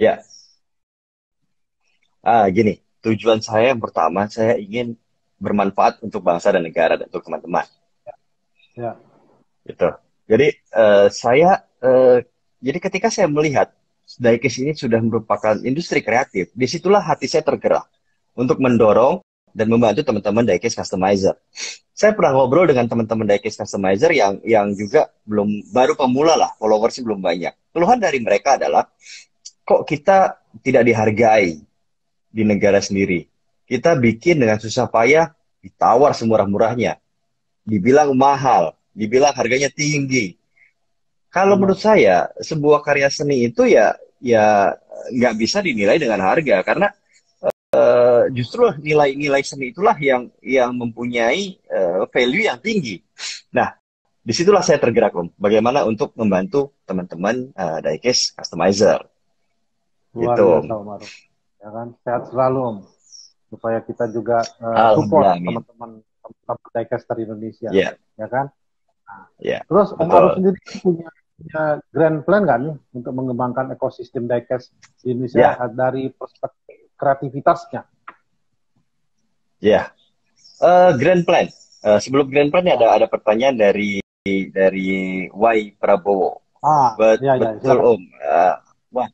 Gini, tujuan saya yang pertama, saya ingin bermanfaat untuk bangsa dan negara dan untuk teman-teman. Gitu. Jadi jadi ketika saya melihat diecast ini sudah merupakan industri kreatif, disitulah hati saya tergerak untuk mendorong dan membantu teman-teman diecast customizer. Saya pernah ngobrol dengan teman-teman diecast customizer yang juga baru pemula lah, followersnya belum banyak. Keluhan dari mereka adalah, kok kita tidak dihargai di negara sendiri. Kita bikin dengan susah payah, ditawar semurah-murahnya, dibilang mahal, dibilang harganya tinggi. Kalau menurut saya, sebuah karya seni itu ya nggak bisa dinilai dengan harga, karena justru nilai-nilai seni itulah yang mempunyai value yang tinggi. Nah, Disitulah saya tergerak Om, bagaimana untuk membantu teman-teman diecast customizer Luar gitu Om. biasa Om Aruf. Ya kan, sehat selalu Om. Supaya kita juga Alhamdulillah, support amin. teman-teman podcaster Indonesia, Ya, ya kan? Nah, ya, terus Om Aruf betul. sendiri punya grand plan nggak nih untuk mengembangkan ekosistem diecast di Indonesia Ya, dari perspektif kreativitasnya? ya. Grand plan. Sebelum grand plan Ya. ada pertanyaan dari Y Prabowo. Ya, ya, Betul silakan. Om. Wah,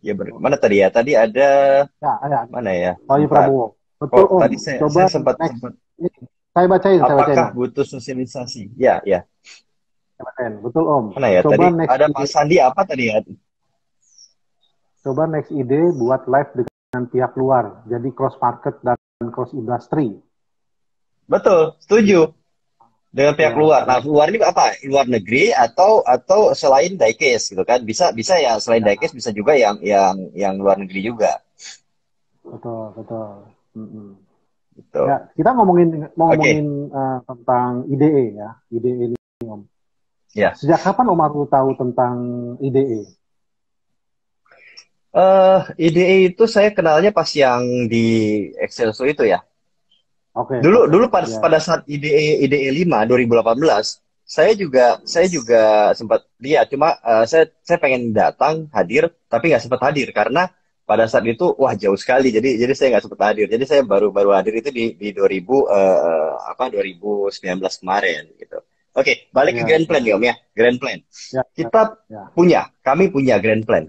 ya mana tadi ya? Tadi ada Ya, ya. mana ya? Wahyu Bentar. Prabowo. Betul Oh, Om. tadi Coba saya sempat next. sempat. Ini, saya bacain Apakah Om. butuh sosialisasi? Ya, ya. Saya bacain. Betul Om. Mana ya? Coba Tadi next ada Pak ide, Sandi apa tadi ya? coba next ide buat live dengan pihak luar. Jadi cross market dan cross industry. Betul, setuju dengan pihak Ya, luar. Nah, ya, luar ini apa? Luar negeri atau selain diecast gitu kan? Bisa bisa ya selain ya. diecast bisa juga yang luar negeri juga. Betul, betul. Mm-mm. Gitu. Ya, kita mau Oke. ngomongin tentang IDE ya, IDE ini Om. Ya. Sejak kapan Om Arul tahu tentang IDE? IDE itu saya kenalnya pas yang di Excelso itu ya. Oke, Dulu oke. dulu pada Ya, pada saat IDE 5 2018 saya juga sempat lihat cuma saya pengen datang hadir tapi nggak sempat hadir karena pada saat itu wah jauh sekali jadi saya nggak sempat hadir jadi saya baru baru hadir itu di 2000 apa 2019 kemarin gitu. Oke, balik ke ya, grand plan ya, ya Om ya, grand plan. ya, ya, Kita ya. kami punya grand plan.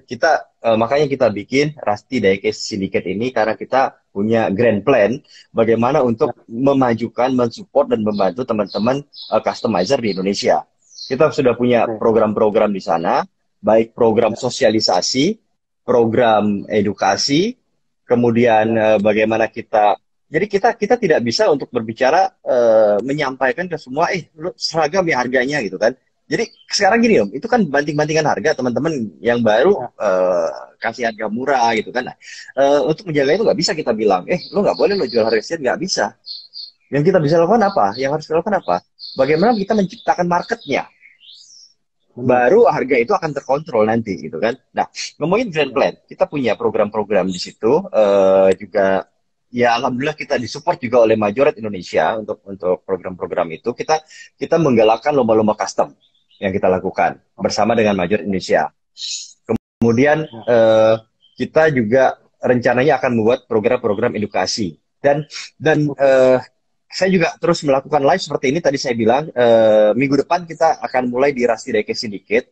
Makanya kita bikin Rusty Diecast Syndicate ini karena kita punya grand plan bagaimana Ya. untuk memajukan, mensupport dan membantu teman-teman customizer di Indonesia. Kita sudah punya Oke. program-program di sana, baik program Ya, sosialisasi, program edukasi, kemudian ya, bagaimana jadi kita tidak bisa untuk berbicara menyampaikan ke semua lu seragam ya harganya gitu kan. Jadi sekarang gini Om, itu kan banting-bantingan harga teman-teman yang baru ya. kasih harga murah gitu kan. Nah, untuk menjaga itu nggak bisa kita bilang, lu nggak boleh lo jual harga sekian, nggak bisa. Yang kita bisa lakukan apa? Yang harus kita lakukan apa? Bagaimana kita menciptakan marketnya? Benar. Baru harga itu akan terkontrol nanti gitu kan. Nah, ngomongin grand Ya, plan, kita punya program-program di situ juga ya alhamdulillah kita disupport juga oleh Majoret Indonesia untuk program-program itu. Kita menggalakkan lomba-lomba custom yang kita lakukan bersama dengan Majoret Indonesia. Kemudian ya. kita juga rencananya akan membuat program-program edukasi dan saya juga terus melakukan live seperti ini tadi saya bilang minggu depan kita akan mulai di Rusty Diecast Syndicate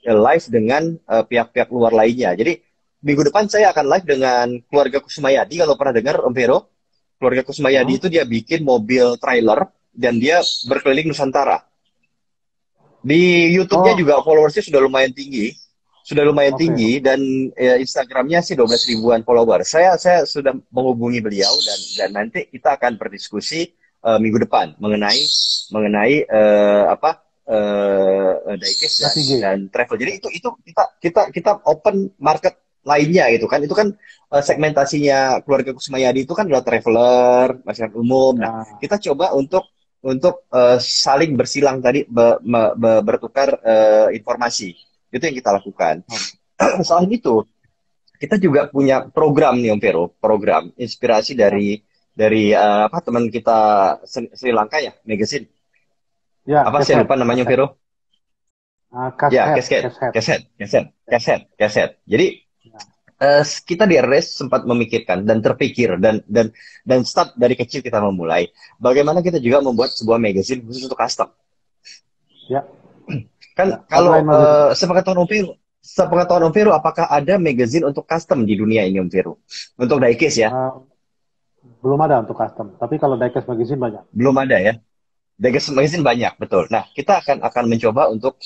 live dengan pihak-pihak luar lainnya. Jadi minggu depan saya akan live dengan keluarga Kusmayadi kalau pernah dengar Om Vero. Keluarga Kusmayadi Hmm? itu dia bikin mobil trailer dan dia berkeliling Nusantara. Di YouTube-nya Oh, juga followersnya sudah lumayan tinggi. Sudah lumayan oke. tinggi dan Instagramnya sih 12 ribuan follower. Saya sudah menghubungi beliau dan nanti kita akan berdiskusi minggu depan mengenai apa diecast Nasi G. dan travel. Jadi itu kita open market lainnya gitu kan. Itu kan segmentasinya keluarga Kusmayadi itu kan adalah traveler, masyarakat umum. Nah, Ya. kita coba untuk saling bersilang tadi bertukar informasi itu yang kita lakukan. Oh, Selain itu kita juga punya program nih Om Vero, program inspirasi ya. dari apa teman kita Sri Lanka ya, magazine Ya, apa saya keset, lupa namanya Om keset. Vero. Ya, Kashet, Keset, keset. Keset, Keset, Ya, Keset, Keset. Jadi ya. kita di RS sempat memikirkan dan terpikir dan start dari kecil kita memulai bagaimana kita juga membuat sebuah magazine khusus untuk custom. Ya, Kan ya. kalau Tagline magazine. sepengetahuan Om Vero, apakah ada magazine untuk custom di dunia ini Om Vero? Untuk diecast ya? Uh, belum ada untuk custom. Tapi kalau diecast magazine banyak. Belum ada ya? Diecast magazine banyak, betul. Nah, kita akan mencoba untuk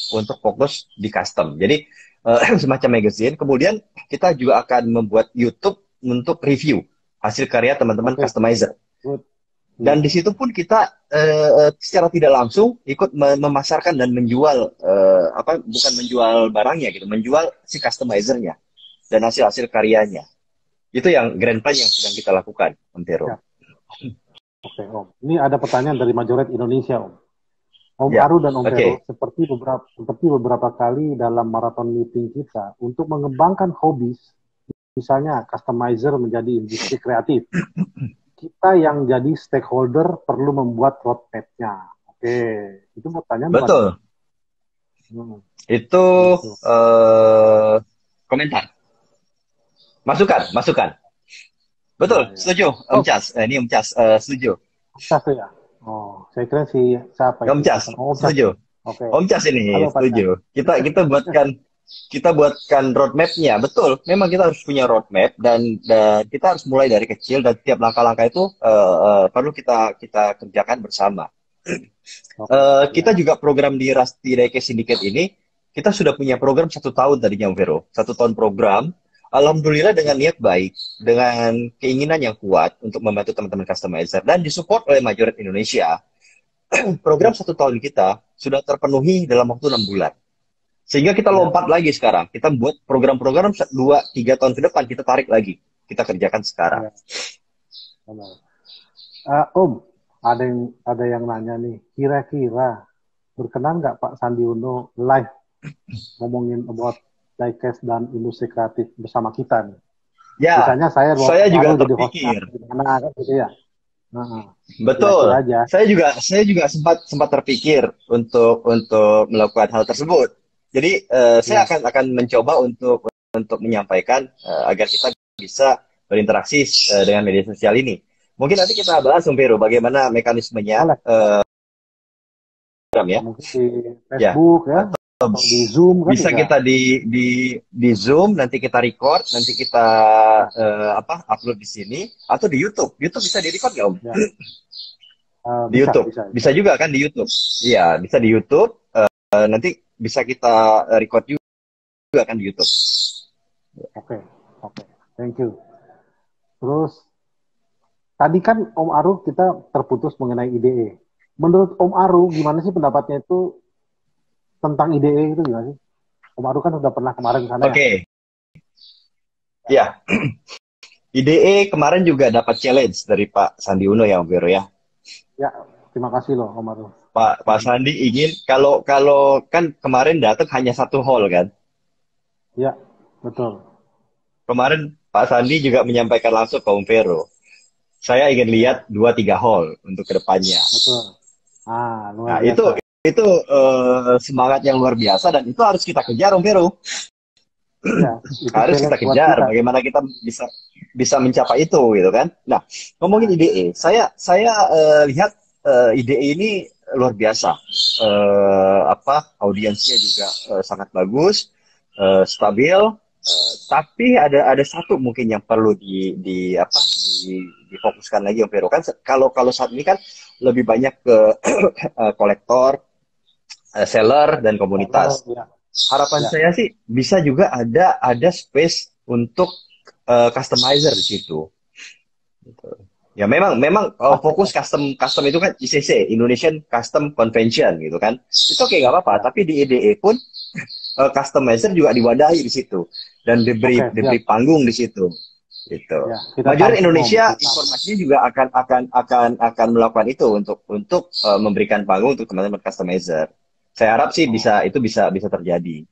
fokus di custom. Jadi semacam magazine. Kemudian kita juga akan membuat YouTube untuk review hasil karya teman-teman Oke, customizer. good. Dan Ya. di situ pun kita secara tidak langsung ikut memasarkan dan menjual apa bukan menjual barangnya gitu, menjual si customizernya dan hasil-hasil karyanya. Itu yang grand plan yang sedang kita lakukan, Om Tero. Ya. Oke, Om. Ini ada pertanyaan dari Majoret Indonesia, Om. Om Ya, Aru dan Om oke. Vero, seperti beberapa kali dalam maraton meeting kita untuk mengembangkan hobi, misalnya customizer menjadi industri kreatif. Kita yang jadi stakeholder perlu membuat roadmap-nya. Oke, itu pertanyaan bukan Om? Betul. Hmm, Itu gitu. eh, komentar, masukan, masukan. Ya, Betul, ya. setuju, Om Oh, Cas. Ini Om Cas, setuju. Om Cas tuh ya? Oh, saya kira si siapa Om itu Cas, mantan. Oh, Om Cas. setuju. Oke. Om Cas ini Halo Pak Cas. setuju. Kita buatkan roadmap-nya. Betul, memang kita harus punya roadmap dan kita harus mulai dari kecil dan tiap langkah-langkah itu perlu kita kita kerjakan bersama. Oke, Kita ya. juga program di Rusty Daycare Syndicate ini, kita sudah punya program 1 tahun tadinya, Om Vero. 1 tahun program. Alhamdulillah dengan Ya. niat baik, dengan keinginan yang kuat untuk membantu teman-teman customizer dan disupport oleh Majoret Indonesia. Program Ya. 1 tahun kita sudah terpenuhi dalam waktu 6 bulan. Sehingga kita Ya. lompat lagi sekarang. Kita buat program-program 2-3 tahun ke depan, kita tarik lagi. Kita kerjakan sekarang. Ya. Benar. Om, ada yang nanya nih, kira-kira berkenan nggak Pak Sandi Uno live ngomongin about diecast dan industri kreatif bersama kita nih? Ya, Misalnya saya saya juga baru jadi hostnya, terpikir. gimana kan gitu ya? Nah, kira-kira Betul. aja. Saya juga sempat sempat terpikir untuk melakukan hal tersebut. Jadi saya Ya, akan mencoba untuk menyampaikan agar kita bisa berinteraksi dengan media sosial ini. Mungkin nanti kita bahas, Om Vero, bagaimana mekanismenya boleh. ya. Mungkin di Ya, Facebook ya, atau atau di Zoom kan bisa bisa. kita di Zoom, nanti kita record, nanti kita Ya, upload di sini atau di YouTube. YouTube bisa di record nggak, Om? ya. Di Bisa, YouTube. bisa, bisa. Bisa juga kan di YouTube. Iya, bisa di YouTube. Nanti bisa kita record juga kan di YouTube. Oke, oke. Thank you. Terus tadi kan Om Aru kita terputus mengenai IDE. Menurut Om Aru, gimana sih pendapatnya itu tentang IDE itu gimana sih? Om Aru kan sudah pernah kemarin ke sana ya? Oke, ya. IDE kemarin juga dapat challenge dari Pak Sandi Uno ya, Om Vero ya. Ya, terima kasih loh Om Aru. Pak Sandi ingin kalau kalau kan kemarin datang hanya 1 hall kan. Ya, betul. Kemarin Pak Sandi juga menyampaikan langsung ke Om Vero. Saya ingin lihat Ya, 2-3 hall untuk kedepannya. betul. Luar Nah, itu biasa. itu semangat yang luar biasa dan itu harus kita kejar, Om Vero. Ya, itu Harus kita challenge buat kejar kita. bagaimana kita bisa bisa mencapai itu gitu kan. Nah, ngomongin Nah, IDE, saya lihat IDE ini luar biasa. Audiensnya juga sangat bagus, stabil, tapi ada satu mungkin yang perlu difokuskan lagi, Om Vero kan. Kalau kalau saat ini kan lebih banyak ke kolektor, seller dan seller, komunitas. ya, Harapan ya. saya sih bisa juga ada space untuk customizer di situ. Gitu. Ya memang memang Pasti fokus ada. custom custom itu kan ICC, Indonesian Custom Convention gitu kan. Itu oke, nggak apa-apa. Ya. Tapi di EDE pun customizer juga diwadahi di situ dan diberi Oke, siap. diberi panggung di situ. Gitu. Ya, kita Majoret tampung Om. Indonesia Kita tampung. informasinya juga akan melakukan itu untuk memberikan panggung untuk teman-teman customizer. Saya harap sih Oh, itu bisa terjadi.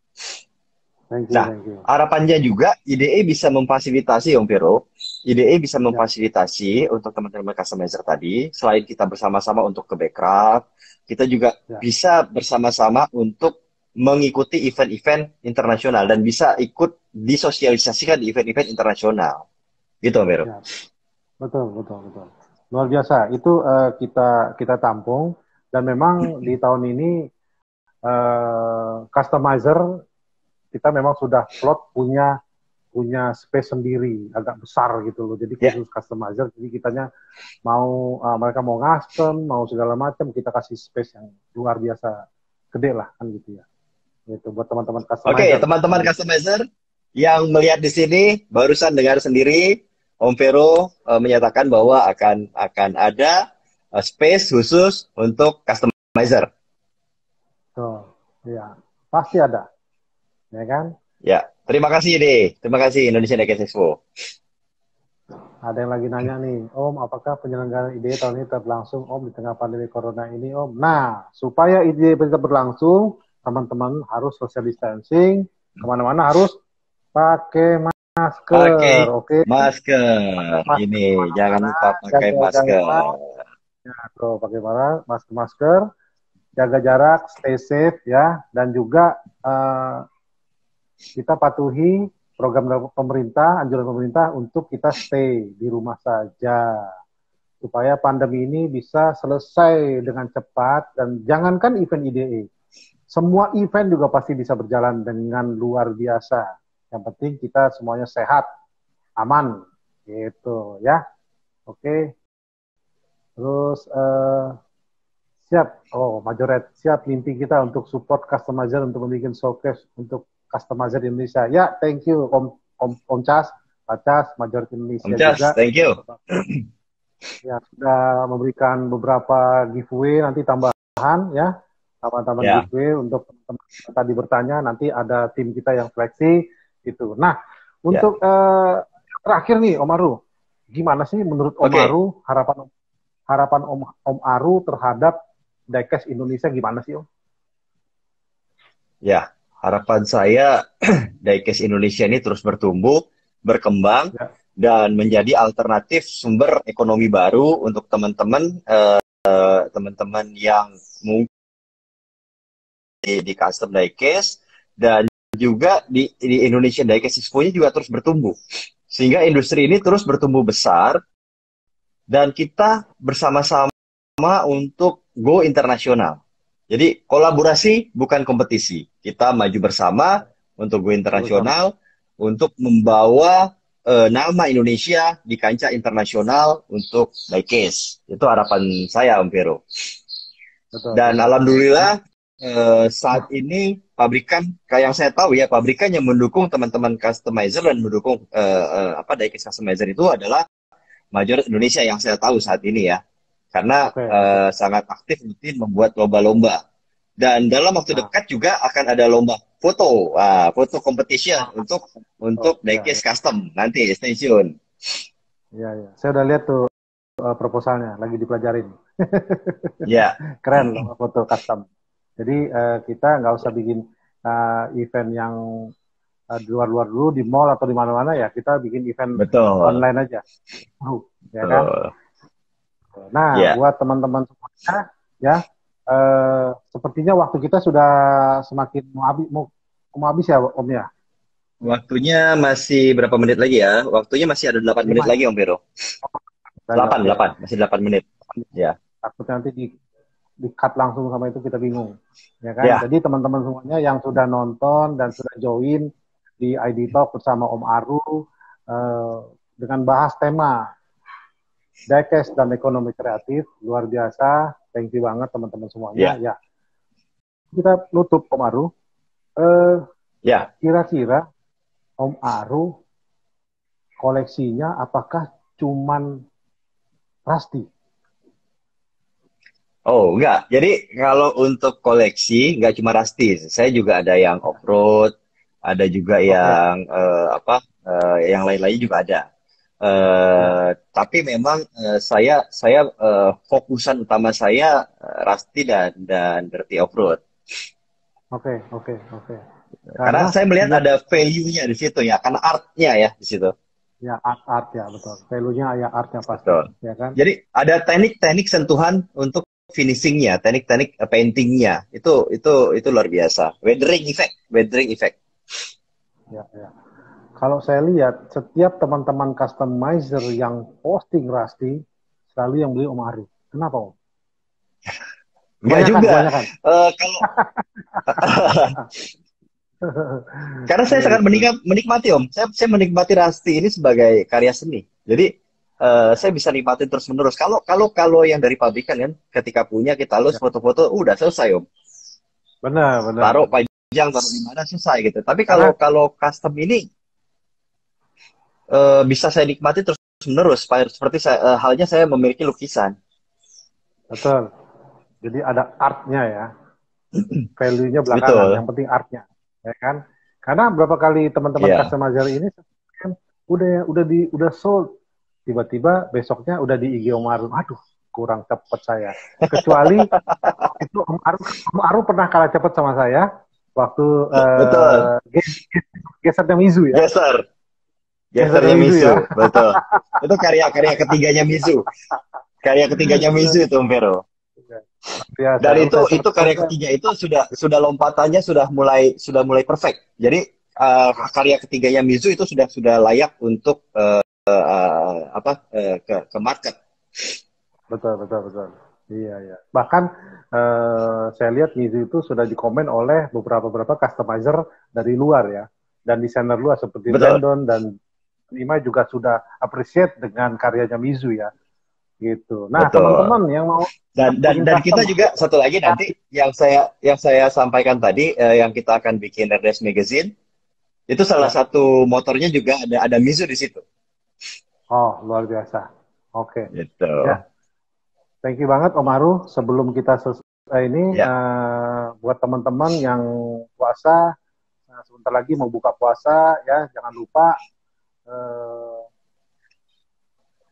thank you, Nah, thank you. harapannya juga IDE bisa memfasilitasi, Om Vero. IDE bisa Ya, memfasilitasi untuk teman-teman customizer tadi. Selain kita bersama-sama untuk ke backcraft, kita juga ya, bisa bersama-sama untuk mengikuti event-event internasional dan bisa ikut disosialisasikan di event-event internasional. Gitu, Om Vero. ya. Betul, betul, betul. Luar biasa. Itu kita kita tampung dan memang di tahun ini customizer kita memang sudah plot punya punya space sendiri agak besar gitu loh. Jadi Ya, khusus customizer. Jadi kitanya mau mereka mau custom, mau segala macam kita kasih space yang luar biasa gede lah kan gitu ya. Gitu buat teman-teman oke, customizer yang teman-teman di customizer yang melihat di sini barusan dengar sendiri Om Vero menyatakan bahwa akan ada space khusus untuk customizer. tuh, ya pasti ada, ya kan? Ya, terima kasih deh. Terima kasih Indonesia Decade Expo. Ada yang lagi nanya nih, Om, apakah penyelenggaraan IDE tahun ini tetap berlangsung, Om, di tengah pandemi Corona ini, Om? Nah, supaya IDE tetap berlangsung, teman-teman harus social distancing, kemana-mana harus pakai masker, Pakai oke? masker. Masker Ini jangan kemana-mana, lupa pakai jaga masker. jarak, ya, tuh, pakai masker, jaga jarak, stay safe, ya, dan juga kita patuhi program pemerintah, anjuran pemerintah untuk kita stay di rumah saja supaya pandemi ini bisa selesai dengan cepat dan jangankan event IDE, semua event juga pasti bisa berjalan dengan luar biasa. Yang penting kita semuanya sehat, aman, gitu ya. Oke, terus siap, Majoret, siap mimpi kita untuk support customizer untuk membuat showcase untuk customizer di Indonesia. Ya, thank you Om Cas, Pak Cas, Majoret Om Indonesia Cas, juga. thank you. Ya, sudah memberikan beberapa giveaway nanti tambahan ya, tambahan Ya, giveaway untuk teman-teman yang tadi bertanya, nanti ada tim kita yang seleksi itu. Nah, ya. untuk terakhir nih Om Aru, gimana sih menurut Om Oke. Aru harapan Om Aru terhadap Diecast Indonesia gimana sih Om? Ya, harapan saya Diecast Indonesia ini terus bertumbuh, berkembang, Ya, dan menjadi alternatif sumber ekonomi baru untuk teman-teman yang mungkin di custom diecast dan juga di Indonesia Diecast Expo-nya juga terus bertumbuh. Sehingga industri ini terus bertumbuh besar dan kita bersama-sama untuk go internasional. Jadi kolaborasi bukan kompetisi. Kita maju bersama untuk go bersama. internasional, untuk membawa nama Indonesia di kancah internasional untuk diecast. Itu harapan saya, Om Vero. Betul, Dan betul. alhamdulillah saat ini pabrikan, kayak yang saya tahu ya, pabrikan yang mendukung teman-teman customizer dan mendukung diecast customizer itu adalah Major Indonesia yang saya tahu saat ini ya. Karena Oke, oke. sangat aktif rutin membuat lomba-lomba. Dan dalam waktu Nah, dekat juga akan ada lomba foto, foto competition oh, untuk ya, diecast ya, custom. Nanti stay tune. ya, ya. Saya udah lihat tuh proposalnya, lagi dipelajarin. Ya, Keren loh, foto custom. Jadi kita nggak usah bikin event yang di luar-luar dulu di mall atau di mana-mana ya, kita bikin event betul, online aja. Ya kan? betul. Nah, Ya, buat teman-teman semuanya ya, sepertinya waktu kita sudah semakin mau habis ya Om ya. waktunya masih berapa menit lagi ya? Waktunya masih ada 8 menit 5 ya. lagi, Om Vero. Saya, 8, oke. 8, masih 8 menit. Ya, Takutnya nanti di cut langsung sama itu kita bingung. Ya kan? ya, Jadi teman-teman semuanya yang sudah nonton dan sudah join di ID Talk bersama Om Aru eh, dengan bahas tema diecast dan ekonomi kreatif, luar biasa. Thank you banget teman-teman semuanya. ya, Ya, kita nutup Om Aru. Eh, ya. Kira-kira Om Aru koleksinya apakah cuman Rasti? Oh, enggak. Jadi kalau untuk koleksi nggak cuma Rusty, saya juga ada yang off-road, ada juga Oke, yang yang lain-lain juga ada. ya. Tapi memang saya fokusan utama saya Rusty dan Dirty Off-road. Oke, oke, oke. Karena Karena saya melihat setiap ada value-nya di situ ya, karena art-nya ya di situ. ya art ya betul. Value-nya ya artnya pasti, Betul. ya kan? Jadi ada teknik-teknik sentuhan untuk finishingnya, teknik-teknik paintingnya itu luar biasa. Weathering effect. Ya, ya. Kalau saya lihat setiap teman-teman customizer yang posting Rasti selalu yang beli Om Ari. Kenapa Om? Enggak juga. Kebanyakan. Kalau karena saya sangat Gitu. menikmati Om. Saya menikmati Rasti ini sebagai karya seni. Jadi saya bisa nikmatin terus menerus. Kalau yang dari pabrikan kan, ketika punya kita halus Ya, foto-foto, udah selesai Om. benar, benar, Taruh benar. pajang, taruh di mana selesai gitu. Tapi kalau Karena kalau custom ini bisa saya nikmati terus menerus. Seperti halnya saya memiliki lukisan. betul. Jadi ada artnya ya. Value-nya belakangan. Betul. Yang penting artnya, ya kan? Karena berapa kali teman-teman Iya. customizer ini kan udah sold tiba-tiba besoknya udah di IG Om Aru. Aduh, kurang cepet saya. Kecuali itu Om Aru pernah kalah cepet sama saya waktu Betul. gesernya Mizu ya. Gesternya Mizu Mizu, ya. betul. Itu karya ketiganya Mizu. Karya ketiganya Mizu itu, Om Vero. Biasa. Dan itu karya ketiga itu sudah lompatannya sudah mulai perfect. Jadi karya ketiganya Mizu itu sudah layak untuk ke market. Betul. Iya. Bahkan saya lihat Mizu itu sudah dikomen oleh beberapa customizer dari luar ya, dan desainer luar seperti Brandon dan Ima juga sudah appreciate dengan karyanya Mizu ya, gitu. Nah, teman-teman yang mau dan kita juga satu lagi nanti yang saya sampaikan tadi yang kita akan bikin RDS Magazine itu salah satu motornya juga ada Mizu di situ. Oh, luar biasa. Oke. Gitu. Ya. Thank you banget Om Aru. Sebelum kita selesai ini, buat teman-teman yang puasa, sebentar lagi mau buka puasa, ya jangan lupa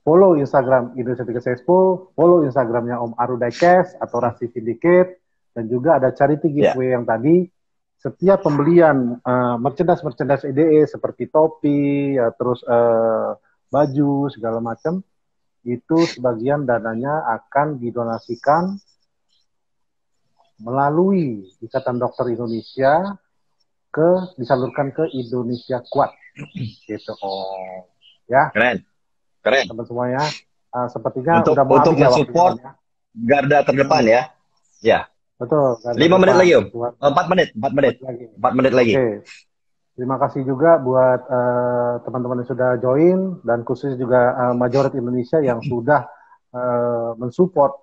follow Instagram Indonesia Tickets Expo, follow Instagramnya Om Aru Diecast atau Rasi Syndicate, dan juga ada charity giveaway yang tadi. Setiap pembelian merchandise IDE seperti topi, terus baju segala macam, itu sebagian dananya akan didonasikan melalui Ikatan Dokter Indonesia disalurkan ke Indonesia Kuat, gitu. Oh, ya. Keren. Teman semuanya, sepertinya untuk mensupport garda terdepan ya. Ya. Betul. 5 menit lagi Om. 4 menit lagi. Oke. Terima kasih juga buat teman-teman yang sudah join, dan khusus juga Majoret Indonesia yang sudah mensupport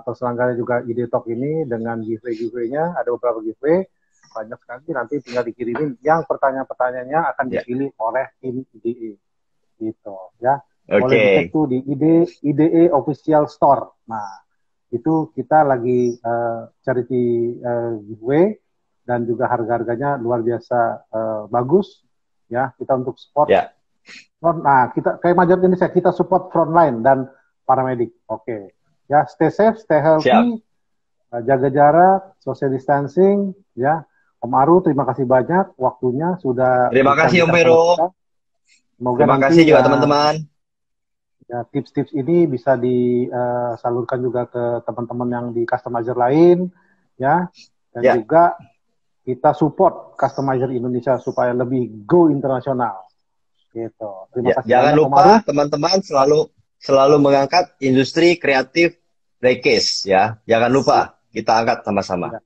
terselenggaranya juga ID Talk ini dengan giveaway-nya. Ada beberapa giveaway, banyak sekali, nanti tinggal dikirimin. Yang pertanyaan-pertanyaannya akan dipilih oleh tim IDE. Gitu ya. Boleh dicek tuh di IDE Official Store. Nah, itu kita lagi charity giveaway, dan juga harga-harganya luar biasa bagus ya, kita untuk support. Nah, kita kayak Majoret Indonesia, kita support frontline dan paramedik. Oke. Ya, stay safe, stay healthy, jaga jarak, social distancing ya. Om Aru, terima kasih banyak waktunya sudah. Terima kasih Om Vero. Terima kasih juga teman-teman. Ya, tips-tips ini bisa disalurkan juga ke teman-teman yang di customizer lain ya, dan juga kita support customizer Indonesia supaya lebih go internasional gitu. Terima kasih. Jangan lupa teman-teman selalu mengangkat industri kreatif diecast ya. Jangan lupa kita angkat sama-sama.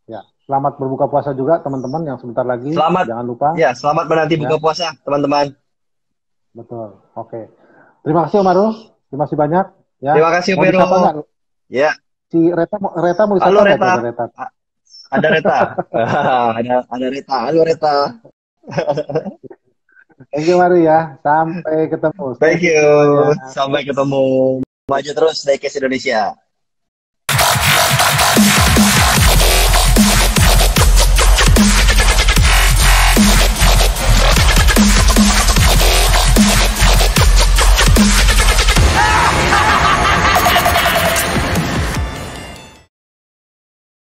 Ya. Selamat berbuka puasa juga teman-teman yang sebentar lagi. Jangan lupa. Ya, selamat menanti buka puasa teman-teman. Betul. Oke. Terima kasih Om Aru. Terima kasih banyak. Ya. Terima kasih Om Vero. Ya. Si Reta mau disapa. Halo Reta. Ada Reta. ada Reta. Halo Reta. Thank you Maru ya. Sampai ketemu. Thank you. Sampai ketemu. Maju terus Diecast Indonesia.